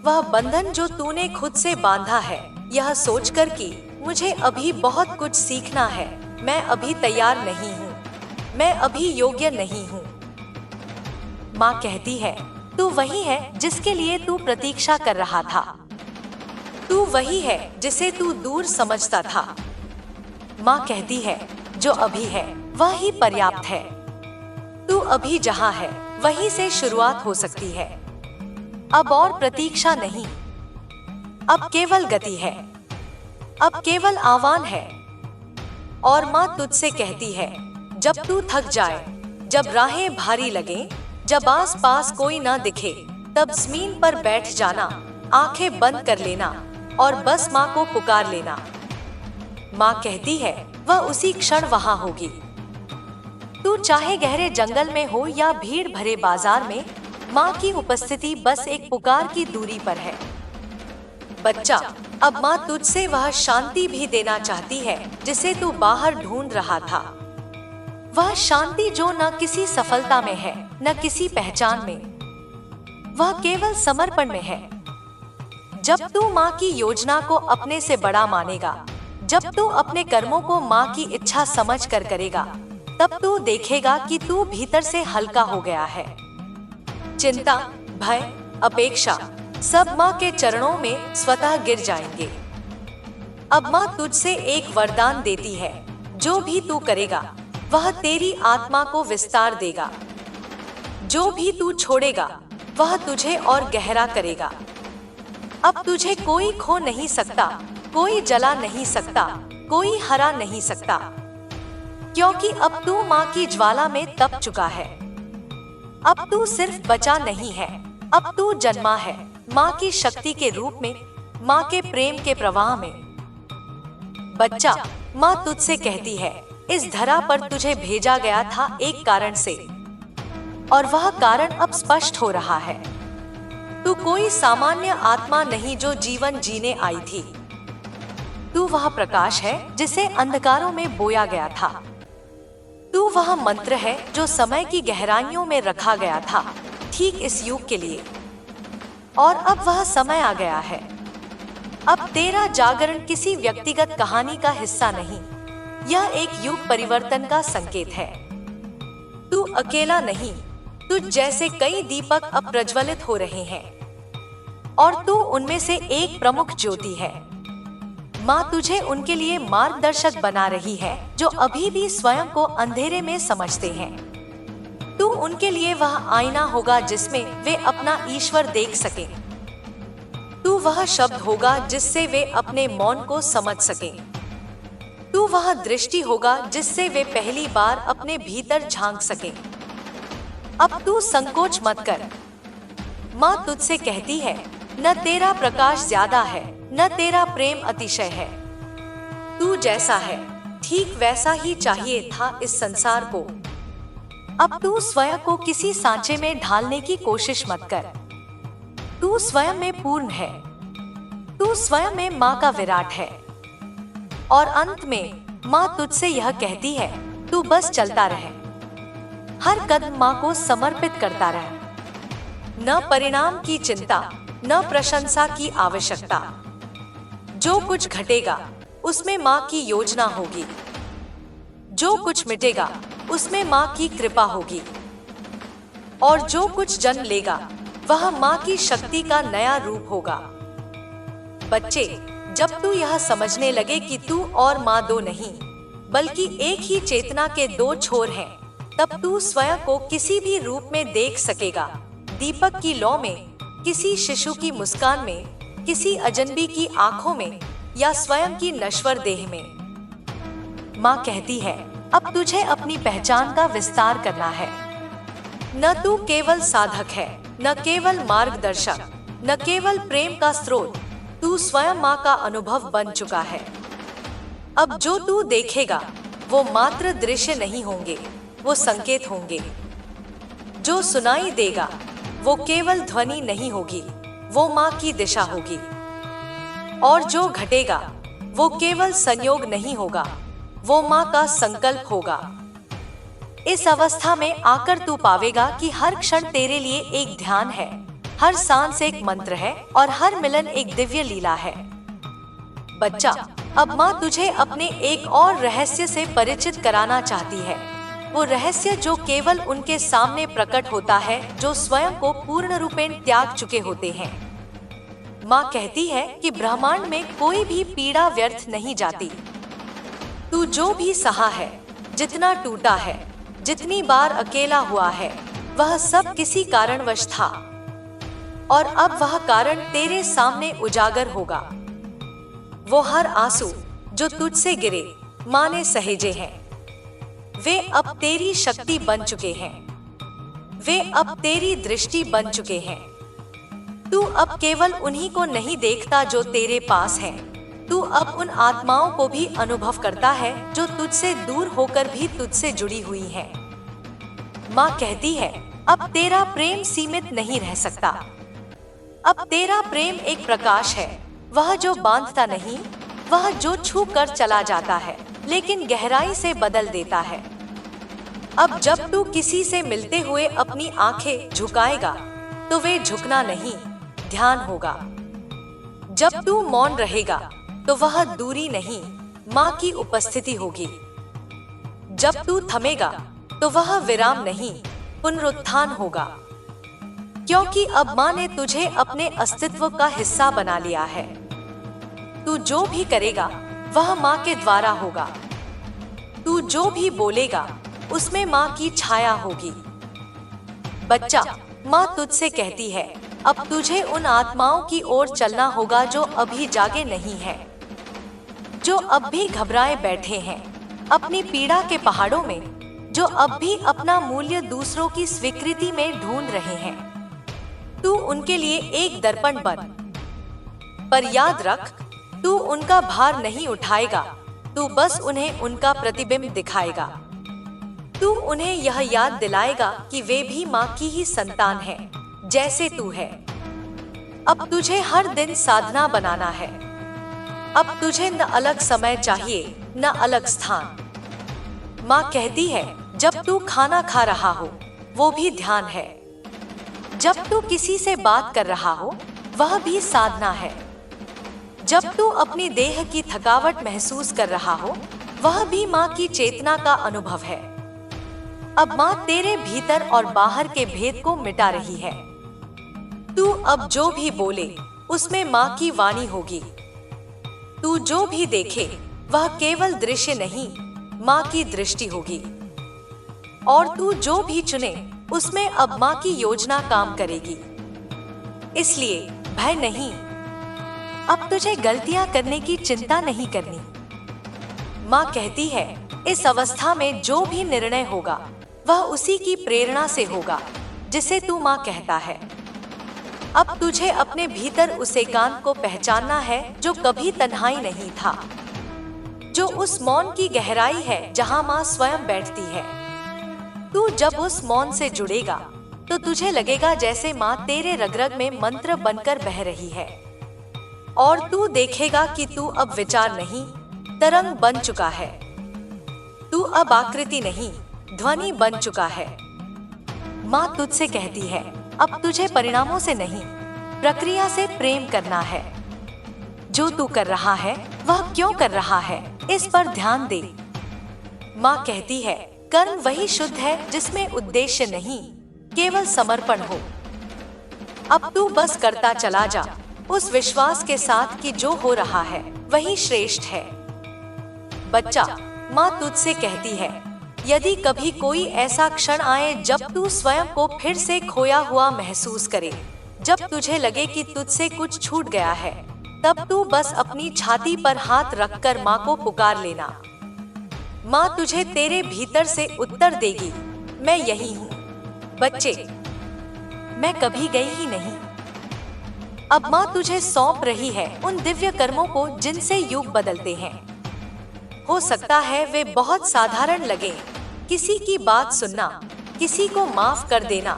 वह बंधन जो तूने खुद से बांधा है, यह सोचकर कि मुझे अभी बहुत कुछ सीखना है, मैं अभी तैयार नहीं हूँ, मैं अभी योग्य नहीं हूँ। माँ कहती है, तू वही है जिसके लिए तू प्रतीक्षा कर रहा था। तू वही है जिसे तू दूर समझता था। माँ कहती है, जो अभी है वह ही पर्याप्त है। तू अभी जहाँ है वहीं से शुरुआत हो सकती है। अब और प्रतीक्षा नहीं, अब केवल गति है, अब केवल आह्वान है। और माँ तुझसे कहती है, जब तू थक जाए, जब राहें भारी लगे, जब आस पास कोई ना दिखे, तब ज़मीन पर बैठ जाना, आंखें बंद कर लेना और बस माँ को पुकार लेना। माँ कहती है, वह उसी क्षण वहाँ होगी। तू चाहे गहरे जंगल में हो या भीड़ भरे बाजार में, माँ की उपस्थिति बस एक पुकार की दूरी पर है। बच्चा, अब माँ तुझसे वह शांति भी देना चाहती है जिसे तू बाहर ढूंढ रहा था। वह शांति जो न किसी सफलता में है, न किसी पहचान में, वह केवल समर्पण में है। जब तू माँ की योजना को अपने से बड़ा मानेगा, जब तू अपने कर्मों को माँ की इच्छा समझ कर करेगा, तब तू देखेगा कि तू भीतर से हल्का हो गया है। चिंता, भय, अपेक्षा सब माँ के चरणों में स्वतः गिर जाएंगे। अब माँ तुझसे एक वरदान देती है, जो भी तू करेगा वह तेरी आत्मा को विस्तार देगा। जो भी तू छोड़ेगा वह तुझे और गहरा करेगा। अब तुझे कोई खो नहीं सकता, कोई जला नहीं सकता, कोई हरा नहीं सकता, क्योंकि अब तू माँ की ज्वाला में तप चुका है। अब तू सिर्फ बचा नहीं है, अब तू जन्मा है माँ की शक्ति के रूप में, माँ के प्रेम के प्रवाह में। बच्चा, माँ तुझसे कहती है, इस धरा पर तुझे भेजा गया था एक कारण से, और वह कारण अब स्पष्ट हो रहा है। तू कोई सामान्य आत्मा नहीं जो जीवन जीने आई थी। तू वह प्रकाश है जिसे अंधकारों में बोया गया था। तू वह मंत्र है जो समय की गहराइयों में रखा गया था, ठीक इस युग के लिए। और अब वह समय आ गया है। अब तेरा जागरण किसी व्यक्तिगत कहानी का हिस्सा नहीं, यह एक युग परिवर्तन का संकेत है। तू अकेला नहीं, तुझ जैसे कई दीपक अब प्रज्वलित हो रहे हैं, और तू उनमें से एक प्रमुख ज्योति है। माँ तुझे उनके लिए मार्गदर्शक बना रही है जो अभी भी स्वयं को अंधेरे में समझते हैं। तू उनके लिए वह आईना होगा जिसमें वे अपना ईश्वर देख सकें। तू वह शब्द होगा जिससे वे अपने मौन को समझ सकें। तू वह दृष्टि होगा जिससे वे पहली बार अपने भीतर झांक सकें। अब तू संकोच मत कर। माँ तुझसे कहती है, न तेरा प्रकाश ज्यादा है, न तेरा प्रेम अतिशय है। तू जैसा है ठीक वैसा ही चाहिए था इस संसार को। अब तू स्वयं को किसी सांचे में ढालने की कोशिश मत कर। तू स्वयं में पूर्ण है, तू स्वयं में माँ का विराट है। और अंत में माँ तुझसे यह कहती है, तू बस चलता रहे, हर कदम माँ को समर्पित करता रहे। न परिणाम की चिंता, न प्रशंसा की आवश्यकता। जो कुछ घटेगा उसमें माँ की योजना होगी, जो कुछ मिटेगा उसमें माँ की कृपा होगी, और जो कुछ जन्म लेगा वह माँ की शक्ति का नया रूप होगा। बच्चे, जब तू यह समझने लगे कि तू और माँ दो नहीं बल्कि एक ही चेतना के दो छोर हैं, तब तू स्वयं को किसी भी रूप में देख सकेगा। दीपक की लौ में, किसी शिशु की मुस्कान में, किसी अजनबी की आंखों में या स्वयं की नश्वर देह में। माँ कहती है, अब तुझे अपनी पहचान का विस्तार करना है। न तू केवल साधक है, न केवल मार्गदर्शक, न केवल प्रेम का स्रोत, तू स्वयं माँ का अनुभव बन चुका है। अब जो तू देखेगा वो मात्र दृश्य नहीं होंगे, वो संकेत होंगे। जो सुनाई देगा वो केवल ध्वनि नहीं होगी, वो माँ की दिशा होगी। और जो घटेगा वो केवल संयोग नहीं होगा, वो माँ का संकल्प होगा। इस अवस्था में आकर तू पावेगा कि हर क्षण तेरे लिए एक ध्यान है, हर सांस एक मंत्र है और हर मिलन एक दिव्य लीला है। बच्चा, अब माँ तुझे अपने एक और रहस्य से परिचित कराना चाहती है। वो रहस्य जो केवल उनके सामने प्रकट होता है जो स्वयं को पूर्ण रूपेण त्याग चुके होते हैं। माँ कहती है कि ब्रह्मांड में कोई भी पीड़ा व्यर्थ नहीं जाती। तू जो भी सहा है, जितना टूटा है, जितनी बार अकेला हुआ है, वह सब किसी कारणवश था और अब वह कारण तेरे सामने उजागर होगा। वो हर आंसू जो तुझसे गिरे माँ ने सहेजे हैं, वे अब तेरी शक्ति बन चुके हैं, वे अब तेरी दृष्टि बन चुके हैं। तू अब केवल उन्हीं को नहीं देखता जो तेरे पास हैं, तू अब उन आत्माओं को भी अनुभव करता है जो तुझसे दूर होकर भी तुझसे जुड़ी हुई हैं। माँ कहती है, अब तेरा प्रेम सीमित नहीं रह सकता। अब तेरा प्रेम एक प्रकाश है, वह जो बांधता नहीं, वह जो छू कर चला जाता है लेकिन गहराई से बदल देता है। अब जब तू किसी से मिलते हुए अपनी आंखें झुकाएगा तो वे झुकना नहीं, ध्यान होगा। जब तू मौन रहेगा तो वह दूरी नहीं, माँ की उपस्थिति होगी। जब तू थमेगा तो वह विराम नहीं, पुनरुत्थान होगा। क्योंकि अब माँ ने तुझे अपने अस्तित्व का हिस्सा बना लिया है। तू जो भी करेगा वह माँ के द्वारा होगा। तू जो भी बोलेगा उसमें माँ की छाया होगी। बच्चा, माँ तुझसे कहती है, अब तुझे उन आत्माओं की ओर चलना होगा जो अभी जागे नहीं हैं, जो अब भी घबराए बैठे हैं अपनी पीड़ा के पहाड़ों में, जो अब भी अपना मूल्य दूसरों की स्वीकृति में ढूंढ रहे हैं। तू उनके लिए एक दर्पण बन। पर याद रख, तू उनका भार नहीं उठाएगा, तू बस उन्हें उनका प्रतिबिंब दिखाएगा। तू उन्हें यह याद दिलाएगा कि वे भी माँ की ही संतान हैं, जैसे तू है। अब तुझे हर दिन साधना बनाना है। अब तुझे न अलग समय चाहिए, न अलग स्थान। माँ कहती है, जब तू खाना खा रहा हो वो भी ध्यान है, जब तू किसी से बात कर रहा हो वह भी साधना है, जब तू अपनी देह की थकावट महसूस कर रहा हो वह भी माँ की चेतना का अनुभव है। अब माँ तेरे भीतर और बाहर के भेद को मिटा रही है। तू अब जो भी बोले उसमें माँ की वाणी होगी। तू जो भी देखे वह केवल दृश्य नहीं, माँ की दृष्टि होगी। और तू जो भी चुने उसमें अब माँ की योजना काम करेगी। इसलिए भय नहीं, अब तुझे गलतियां करने की चिंता नहीं करनी। माँ कहती है, इस अवस्था में जो भी निर्णय होगा वह उसी की प्रेरणा से होगा जिसे तू माँ कहता है। अब तुझे अपने भीतर उस एकांत को पहचानना है जो कभी तन्हाई नहीं था, जो उस मौन की गहराई है जहाँ माँ स्वयं बैठती है। तू जब उस मौन से जुड़ेगा तो तुझे लगेगा जैसे माँ तेरे रग-रग में मंत्र बनकर बह रही है। और तू देखेगा कि तू अब विचार नहीं, तरंग बन चुका है। तू अब आकृति नहीं, ध्वनि बन चुका है। माँ तुझसे कहती है, अब तुझे परिणामों से नहीं, प्रक्रिया से प्रेम करना है। जो तू कर रहा है वह क्यों कर रहा है, इस पर ध्यान दे। माँ कहती है, कर्म वही शुद्ध है जिसमें उद्देश्य नहीं, केवल समर्पण हो। अब तू बस करता चला जा, उस विश्वास के साथ कि जो हो रहा है वही श्रेष्ठ है। बच्चा, माँ तुझसे कहती है, यदि कभी कोई ऐसा क्षण आए जब तू स्वयं को फिर से खोया हुआ महसूस करे, जब तुझे लगे कि तुझसे कुछ छूट गया है, तब तू बस अपनी छाती पर हाथ रखकर माँ को पुकार लेना। माँ तुझे तेरे भीतर से उत्तर देगी, मैं यही हूँ। बच्चे, मैं कभी गई ही नहीं। अब माँ तुझे सौंप रही है उन दिव्य कर्मों को जिनसे युग बदलते हैं। हो सकता है वे बहुत साधारण लगे, किसी की बात सुनना, किसी को माफ कर देना,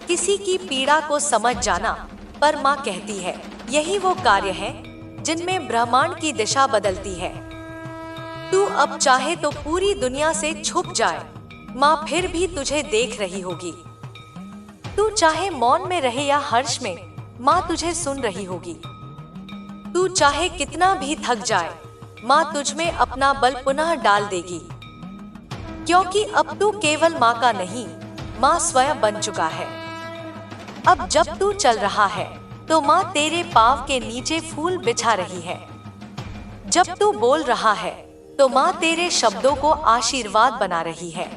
किसी की पीड़ा को समझ जाना, पर माँ कहती है यही वो कार्य है जिनमें ब्रह्मांड की दिशा बदलती है। तू अब चाहे तो पूरी दुनिया से छुप जाए, माँ फिर भी तुझे देख रही होगी। तू चाहे मौन में रहे या हर्ष में, माँ तुझे सुन रही होगी। तू चाहे कितना भी थक जाए, माँ तुझ में अपना बल पुनः डाल देगी, क्योंकि अब तू केवल माँ का नहीं, माँ स्वयं बन चुका है। अब जब तू चल रहा है तो माँ तेरे पाँव के नीचे फूल बिछा रही है। जब तू बोल रहा है तो माँ तेरे शब्दों को आशीर्वाद बना रही है।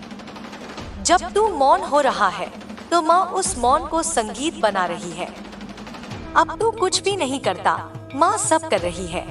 जब तू मौन हो रहा है तो माँ उस मौन को संगीत बना रही है। अब तू कुछ भी नहीं करता, माँ सब कर रही है।